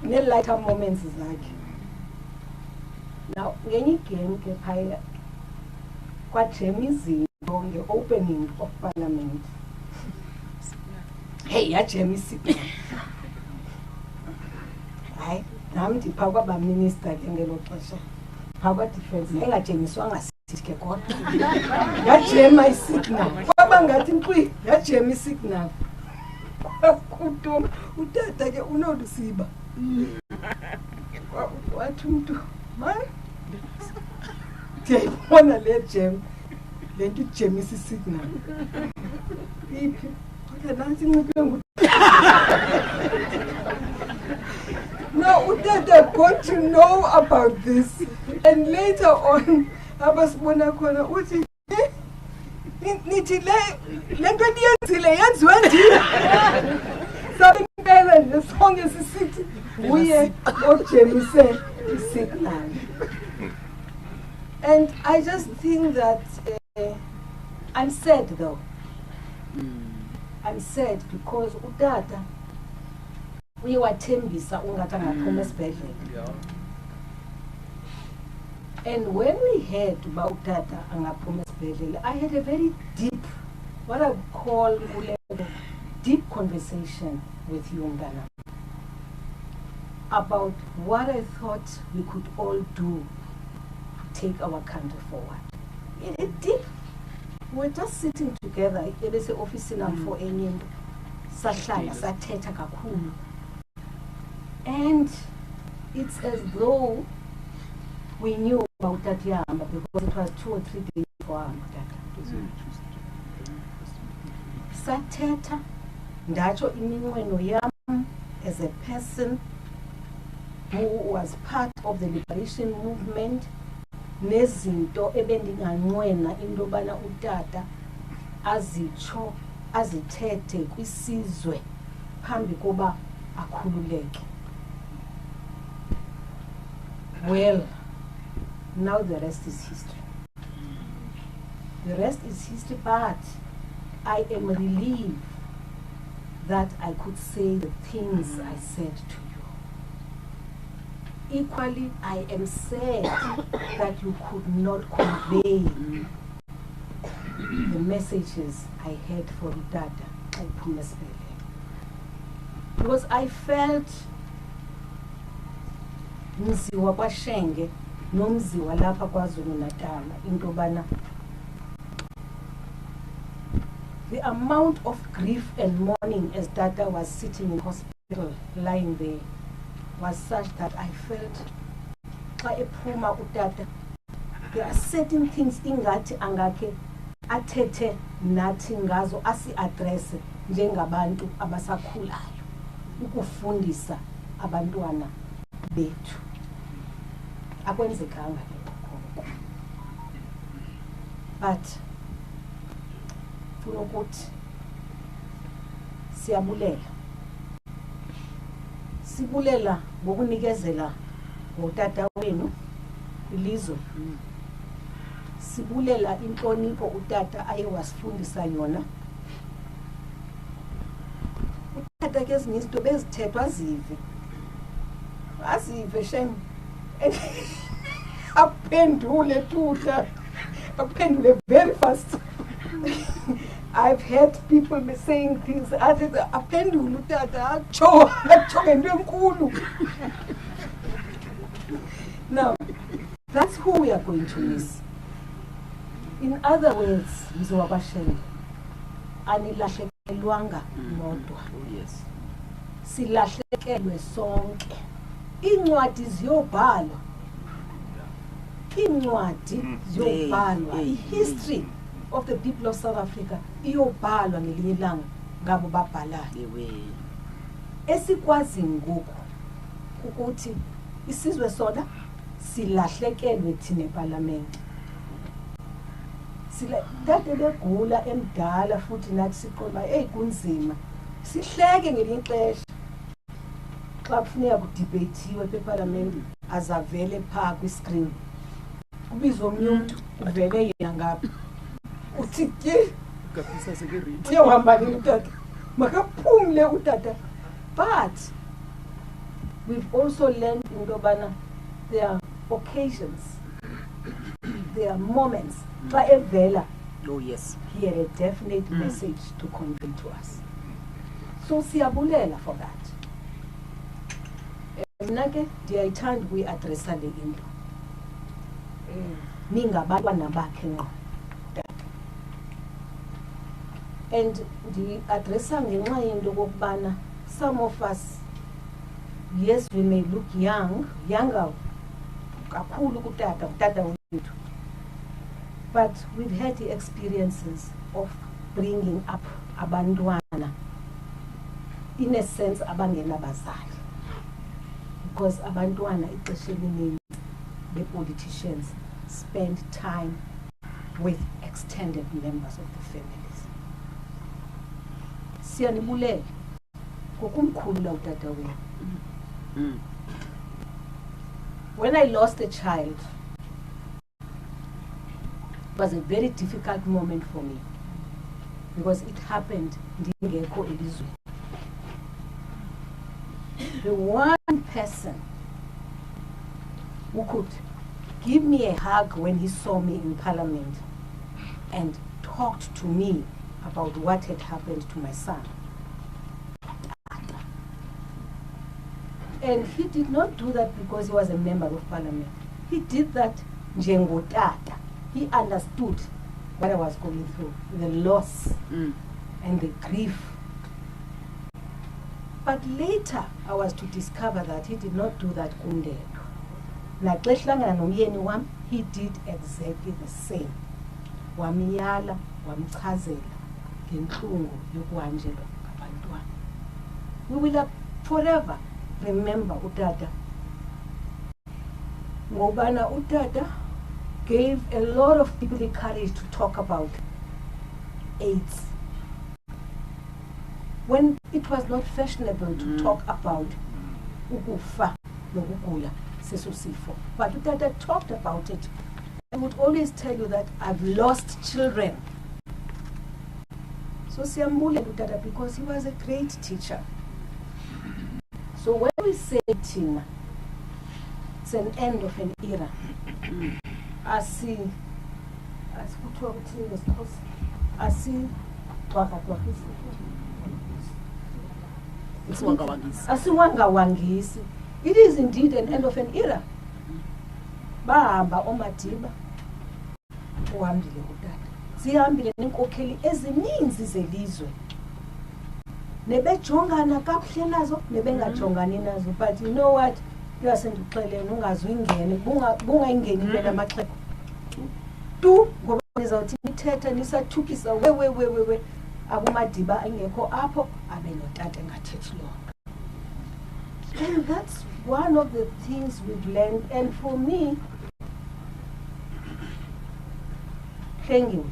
ne lighter moments zakhe. Now ngenye game ke phaya kwajema izinto nge-opening of parliament. Hey, yajema isignal. Hayi, nami ndiphaa kwabaminister ke ngelo xesha. Phaa kwa-defense, engajemiswanga sithi ke kodwa. Yajema isignal. Kwaba ngathi nkqwi, yajema isignal. Kwakuto, utata ke unodusiba. Wathi umntu, man, ndiyayibona le jam, le nto ijemisa isignal. Iphi? Kodwa nantsi inciphe nguTata. Now utata got to know about this, and later on abasibona khona uthi nithi le nto niyenzile yenziwe ndim. Sabe impela nje sonke sisithi uye ojemise isignal. And I just think that I'm sad though. I'm sad because utata uye wathembisa ungathi angaphuma esibhedlele. And when we heard about utata angaphuma esibhedlele, I had a very deep, what I would call deep conversation with you, Ngana, about what I thought we could all do to take our country forward. It deep. We're just sitting together. Ebese office for enye into. Sahlala sathetha kakhulu. And it's as though we knew about that yamba because it was 2 or 3 days for that. Sathetha ndatsho iminqweno yam as a person who was part of the liberation movement, nezinto ebendinganqwena into yobana utata azitsho azithethe kwisizwe phambi koba akhululeke. Well, now the rest is history. The rest is history, but I am relieved that I could say the things I said to you. Equally, I am sad that you could not convey the messages I had for Dada and Pumespele. Because I felt mziwa kwa Shenge nomziwa lapha kwaZulu Natal into bana the amount of grief and mourning as Dada was sitting in hospital lying there was such that I felt xa ephuma utata there are certain things ingathi angakhe athethe nathi ngazo asi-adresse njengabantu abasakhulayo ukufundisa abantwana bethu. Akwenzekanga lokho. But funa ukuthi sibulela ngokunikezela ngotata wenu ilizwe. Sibulela inhlonipho utata aye wasifundisa yona. Utata ke ezinye izinto bezithethwa azive shem aphendule tuta aphendule very fast. I've heard people be saying things aphendule utata acho ngento enkulu. Now that's who we are going to miss. In other words, mziwa kwaShenge anilahlekelwanga nodwa. Yes. Silahlekelwe sonke. Incwadi ziyobhalwa. Incwadi ziyobhalwa. History of the people of South Africa iyobhalwa ngelinye ilanga ngabo babhalayo. Esikwazi ngoku ukuthi isizwe sona silahlekelwe thina eParliament. Dade begula emdala futhi nathi siqoba kunzima sihleke ngelinye ixesha xa kufuneka kudebatiwe eParliament azavele phaa kwiscreen kubizwa omnye umuntu uvele yena ngapha uthi ke Kapisa sekiriti. uyahamba utata makaphumle utata. But we've also learned in Dobana there are occasions, there are moments Xa evela, Oh yes. he had a definite message to convey to us. So siyabulela for that. Mna ke ndiyayithanda ukuyi-adressa le into. Ningabantwana bakhe ngqo. And ndi-adressa ngenxa yento okokubana some of us, yes, we may look younger kakhulu kutata wethu, but we've had the experiences of bringing up abantwana in a sense abangenabazali, because abantwana ixesha elininzi be-politicians spend time with extended members of the families. Siyanibulela ngokumkhulula utata wenu. When I lost a child, it was a very difficult moment for me because it happened ndingekho elizweni. The one person who could give me a hug when he saw me in Parliament and talked to me about what had happened to my son. And he did not do that because he was a member of Parliament. He did that njengotata. He understood what I was going through, the loss and the grief. But later, I was to discover that he did not do that kundeko. Naxehlangana nomyeni wam, he did exactly the same. Wamiyala, wamchazela ngentlungu yokuhanjelwa ngabantwana. We will forever remember utata. Ngobana utata gave a lot of people the courage to talk about AIDS. When it was not fashionable to talk about ukufa nokugula seso sifo. But utata talked about it. I would always tell you that I've lost children. So siyambule utata because he was a great teacher. So when we say Tina, it's an end of an era. I see asiwangawangisi. It is indeed an end of an era. Bahamba omadiba uhambile utata. Sihambile nenkokheli ezininzi zelizwe. Nebejongana kakuhle nazo nebengajongani nazo. But you know what? Kuyasendixelena ungazuyingene bungayingeni lela maxheko. Tu ngoba nizawuthi nithetha nisathukisa we abomadiba engekho apho abenotata engathethi lonke. And that's one of the things we've learned. And for me, Hlengiwe,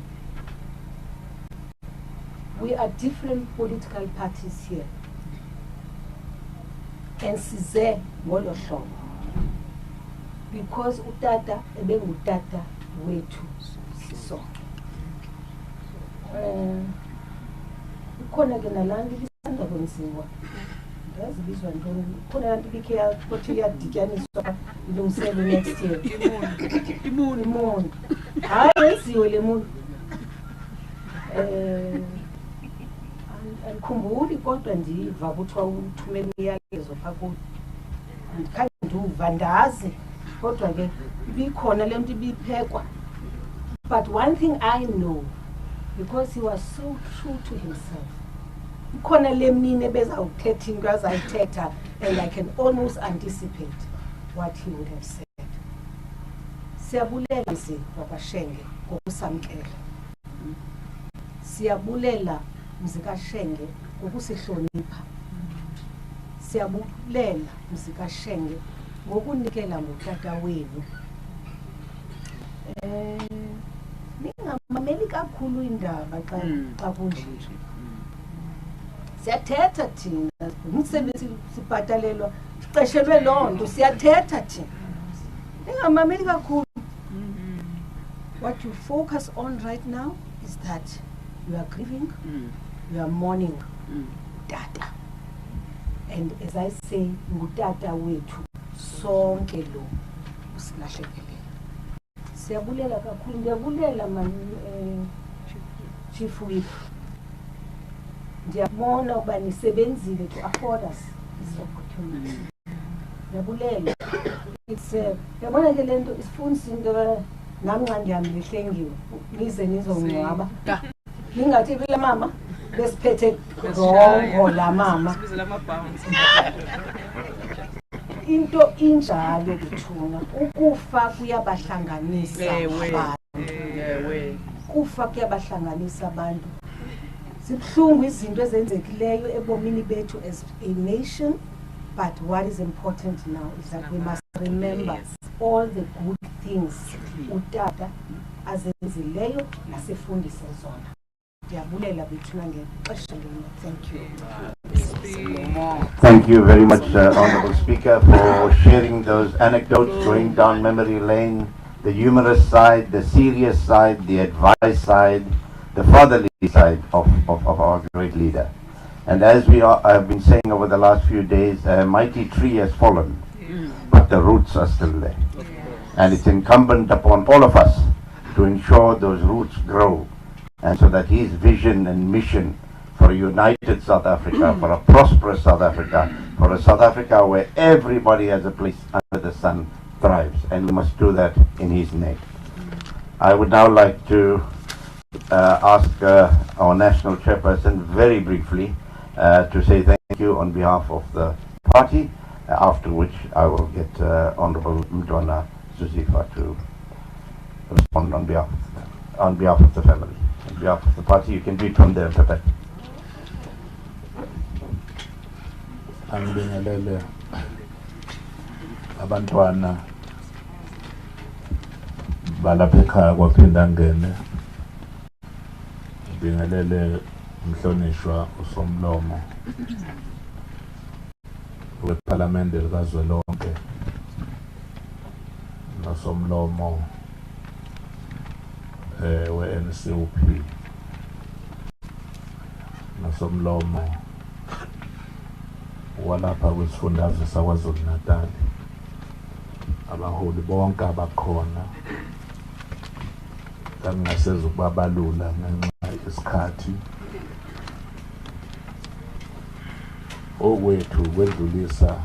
we are different political parties here. And size ngolo hlobo. Because utata ebengutata wethu sisonke. Khona ke nalandi lisanda kwenziwa. Yazibizwa ntoni? Khona lanto bikhe yathi yadityaniswa ilungiselwe next year. Imondo. Hayi yenziwe le mondo. Andikhumbuli kodwa ndiva kuthiwa uthumela imiyalezo phaa kuyo. Andikhange nduva ndazi kodwa ke ibikhona le nto ibiphekwa. But one thing I know, because he was so true to himself, ikhona le mini ebezawuthetha into azayithetha, and I can almost anticipate what he would have said. Siyabulela mzi wakwaShenge ngokusamkela. Siyabulela mzi kaShenge ngokusihlonipha. Siyabulela mzi kaShenge ngokunikela ngotata wenu. Ningamameli kakhulu indaba xa kunjinje. Siyathetha thina, umsebenzi sibhatalelwa, siqeshelwe loo nto, siyathetha thina. Ningamameli kakhulu. What you focus on right now is that you are grieving, you are mourning tata. And as I say, ngutata wethu sonke lo usilahlekele. Siyabulela kakhulu, ndiyabulela man Chief Whip. Ndiyabona uba nisebenzile to afford us this opportunity. Ndiyabulela. It's yabona ke lento isifundisa into nami nxa ndihambile hlengiwe nize nizongcwaba. Ningathi vele mama besiphethe rongo la mama. Into injalo bethuna ukufa kuyabahlanganisa abantu. Kufa kuyabahlanganisa abantu. Sibhlungu izinto ezenzekileyo ebomini bethu as a nation, but what is important now is that we must remember all the good things utata azenzileyo nasifundise zona. Ndiyabulela bethuna ngexesha lenu. Thank you. Thank you very much, Honourable Speaker, for sharing those anecdotes, going down memory lane, the humorous side, the serious side, the advice side, the fatherly side of our great leader. And as we have been saying over the last few days, a mighty tree has fallen, but the roots are still there. And it's incumbent upon all of us to ensure those roots grow, and so that his vision and mission for a united South Africa, for a prosperous South Africa, for a South Africa where everybody has a place under the sun thrives, and we must do that in his name. I would now like to ask our national chairperson very briefly to say thank you on behalf of the party, after which I will get Honourable Mtwana Zuzifa to respond on behalf of the family. On behalf of the party, you can read from there, Pepe. Angibingelele abantwana balapha ekhaya kwaphinda ngene. Ngibingelele umhlonishwa uSomlomo wePhalamende likazwelonke noSomlomo we-NCUP noSomlomo walapha kwisifundazwe saKwaZulu Natal, abaholi bonke abakhona. Kangaseza ukubabalula ngenxa isikhathi. Okwethu kwedlulisa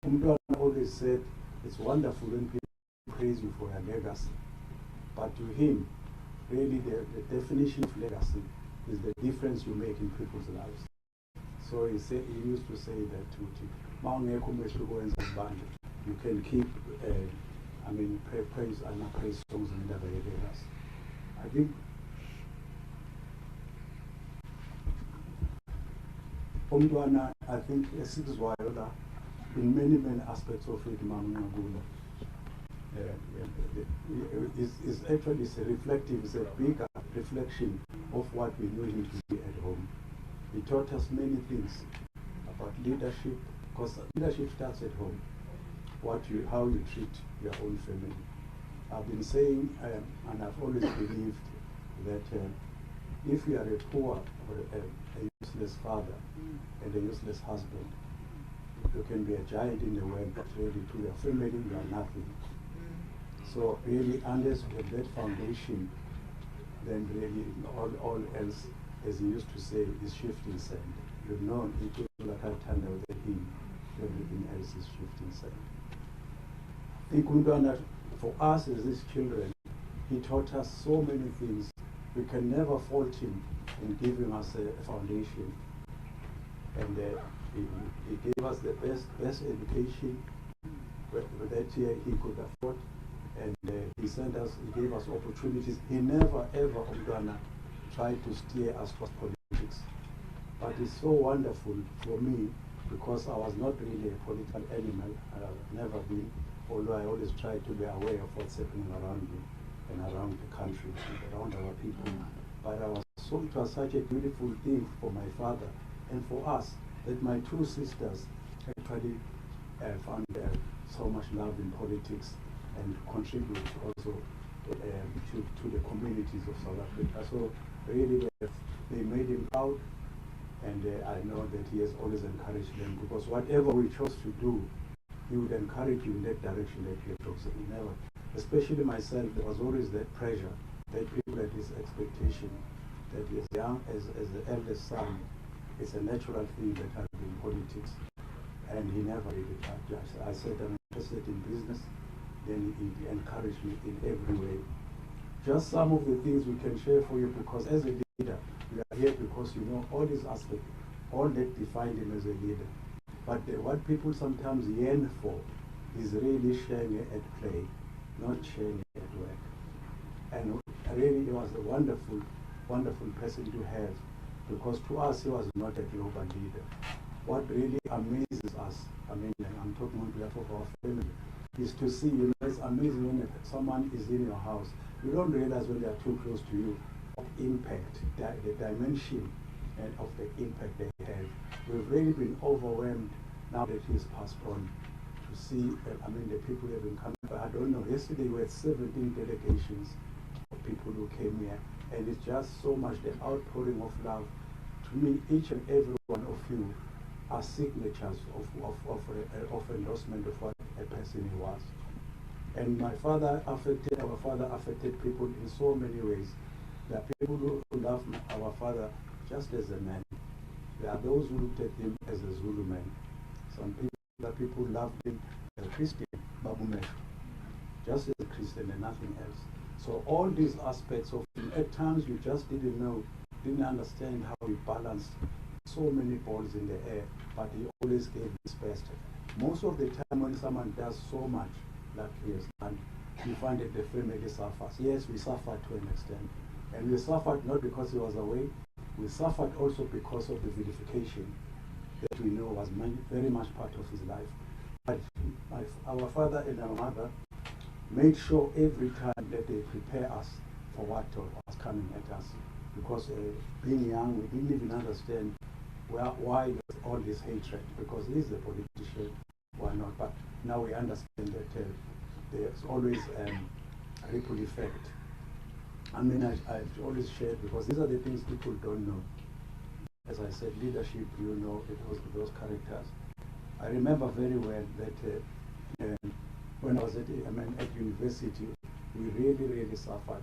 Umntwana always said, it's wonderful when people praise you for your legacy. But to him, really the definition of legacy is the difference you make in people's lives. So he used to say that you can keep praise and praise songs in the legacy. I think Umntwana, I think in many aspects of it, is actually a reflective, it's a bigger reflection of what we knew him to be at home. He taught us many things about leadership, because leadership starts at home. How you treat your own family. I've been saying, and I've always believed that if you are a poor or a useless father and a useless husband, you can be a giant in the world, but really to your family you are nothing. So really, unless you have that foundation, then really all else, as he used to say, is shifting sand. You've known people like Tanda with him, everything else is shifting sand. I think for us as his children, he taught us so many things. We can never fault him in giving us a foundation. And he gave us the best education that he could afford, and he gave us opportunities. He never ever tried to steer us towards politics. But it's so wonderful for me, because I was not really a political animal. I've never been, although I always try to be aware of what's happening around me and around the country and around our people. But I was it was such a beautiful thing for my father and for us that my two sisters actually found so much love in politics and contribute also to the communities of South Africa. So really they made him proud, and I know that he has always encouraged them, because whatever we chose to do, he would encourage you in that direction that you chose. He never, especially myself, there was always that pressure, that people had this expectation that as young as the eldest son, it's a natural thing that I'll be in politics. And he never really tried. I said I'm interested in business, then he encouraged me in every way. Just some of the things we can share for you, because as a leader, we are here because you know all these aspects, all that defined him as a leader. But what people sometimes yearn for is really sharing at play, not sharing at work. And really, he was a wonderful, wonderful person to have, because to us, he was not a global leader. What really amazes us, I mean, I'm talking on behalf of our family, is to see, you know, it's amazing when someone is in your house. You don't realize when they are too close to you of impact, the dimension and of the impact they have. We've really been overwhelmed now that he's passed on to see, I mean, the people who have been coming. I don't know, yesterday we had 17 delegations of people who came here, and it's just so much the outpouring of love. To me, each and every one of you are signatures of endorsement of what a person he was. And my father affected, our father affected people in so many ways. There are people who love our father just as a man. There are those who looked at him as a Zulu man. Some people loved him as a Christian, Babu Mesho, just as a Christian and nothing else. So all these aspects of him, at times you just didn't know, didn't understand how he balanced so many balls in the air, but he always gave his best. Most of the time when someone does so much like he has done, you find that the family suffers. Yes, we suffered to an extent. And we suffered not because he was away, we suffered also because of the vilification that we know was very much part of his life. But our father and our mother made sure every time that they prepare us for what was coming at us. Because being young, we didn't even understand why all this hatred, because he's a politician, why not? But now we understand that there's always a ripple effect. I mean, I've always shared, because these are the things people don't know. As I said, leadership, you know, it was those characters. I remember very well that when I was at university, we really, really suffered.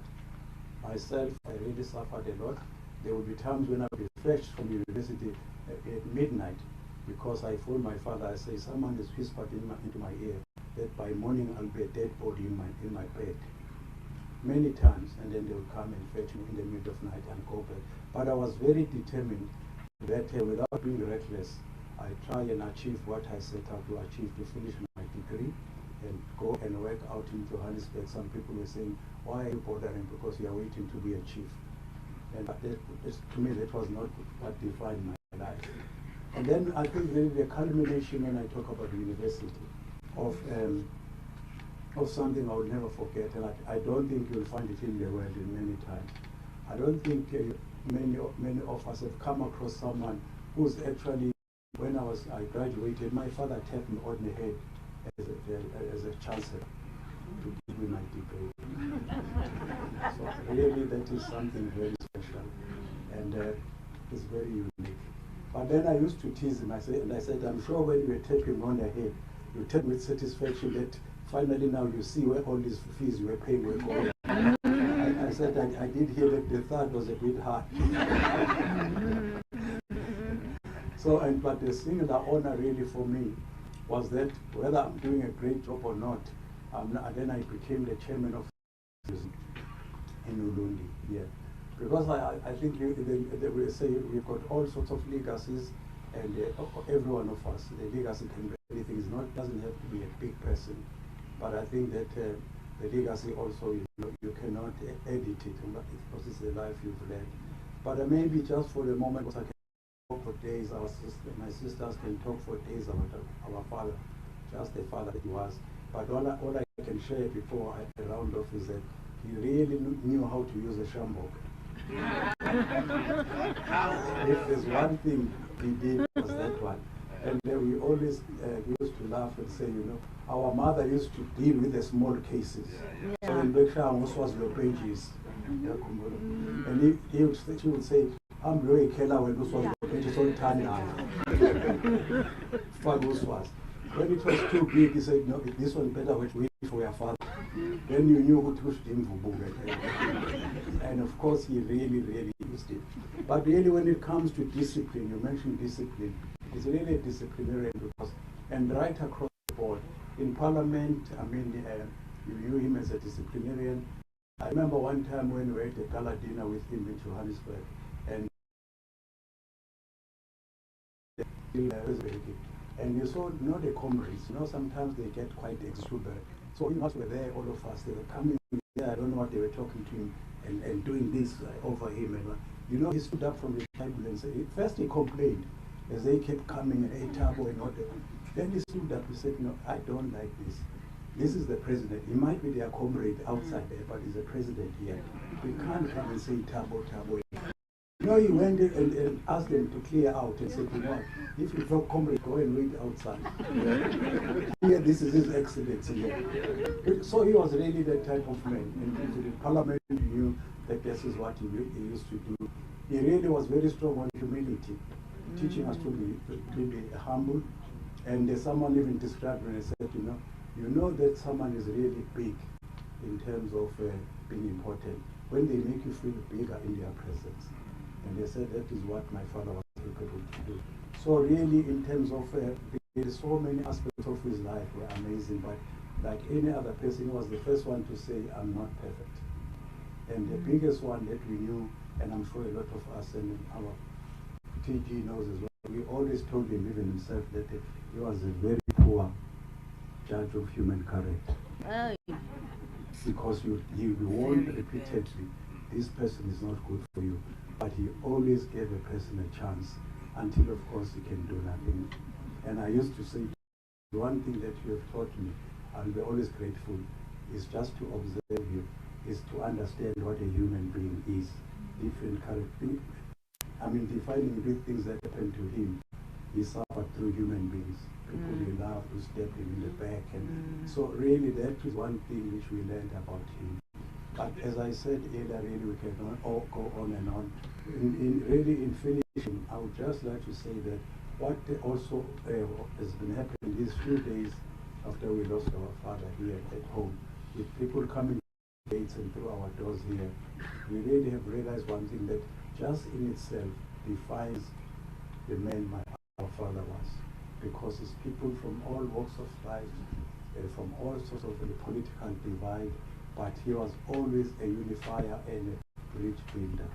Myself, I really suffered a lot. There would be times when I would be fetched from university at midnight, because I phoned my father. I say, someone has whispered into my ear that by morning I'll be a dead body in my bed. Many times, and then they would come and fetch me in the middle of night and go back. But I was very determined that without being reckless, I try and achieve what I set out to achieve, to finish my degree and go and work out in Johannesburg. Some people were saying, why are you bothering? Because you are waiting to be a chief. And to me, that was not what defined my life. And then I think really the culmination, when I talk about university, of something I will never forget, and I don't think you'll find it in the world in many times. I don't think many of us have come across someone who's actually, when I graduated, my father tapped me on the head as a chancellor to give me my degree. So really that is something very special, and it's very unique. But then I used to tease him, I said, I'm sure when you tap him on the head, you tap with satisfaction that finally now you see where all these fees you were paying were going. I said I did hear that the third was a bit hard. So, but the singular honor really for me was that whether I'm doing a great job or not, then I became the chairman of in Ulundi. Yeah. Because I think we say we've got all sorts of legacies, and every one of us, the legacy can be anything. It doesn't have to be a big person, but I think that the legacy also, you cannot edit it because it's the life you've led. But maybe just for the moment, because I can talk for days, my sisters can talk for days about our father, just the father that he was. But all I can share before I round off is that he really knew how to use a shambok. If there's one thing he did, was that one. And we always used to laugh and say, you know, our mother used to deal with the small cases. So in Berkshire, what was your pages? And she would say, I'm very careful when this was your pages all turned down. When it was too big, he said, no, this one better wait for your father. Then you knew who pushed him for book. And of course, he really, really used it. But really, when it comes to discipline, you mentioned discipline, it's really a disciplinarian because, and right across the board, in Parliament, I mean, you knew him as a disciplinarian. I remember one time when we had a gala dinner with him in Johannesburg, and and you saw, you know, the comrades, you know, sometimes they get quite exuberant. So we were there, all of us, they were coming there, I don't know what they were talking to him and doing this over him. And, you know, he stood up from the table and said, first he complained as they kept coming and ate tabo and all that. Then he stood up and said, no, I don't like this. This is the president. He might be their comrade outside there, but he's the president here. We can't come and say tabo, tabo. You know, he went and asked them to clear out and said, you know, if you talk comrade, go and wait outside. Here, this is his excellency here. So he was really that type of man. And in the parliament, he knew that this is what he used to do. He really was very strong on humility, teaching us to be humble. And someone even described when I said, you know that someone is really big in terms of being important when they make you feel bigger in their presence. And they said that is what my father was capable to do. So really, in terms of, there's so many aspects of his life were amazing, but like any other person, he was the first one to say, I'm not perfect. And the biggest one that we knew, and I'm sure a lot of us and our TG knows as well, we always told him, even himself, that he was a very poor judge of human character. Because you warned repeatedly, this person is not good for you. But he always gave a person a chance until, of course, he can do nothing. And I used to say, one thing that you have taught me, I'll be always grateful, is just to observe you, is to understand what a human being is. Different character. I mean, defining big things that happened to him, he suffered through human beings. People he loved who stabbed him in the back. And so really that is one thing which we learned about him. But as I said earlier, really we can all go on and on. In finishing, I would just like to say that what also has been happening these few days after we lost our father here at home, with people coming to gates and through our doors here, we really have realized one thing that just in itself defines the man our father was. Because it's people from all walks of life, from all sorts of political divide, but he was always a unifier and a bridge builder.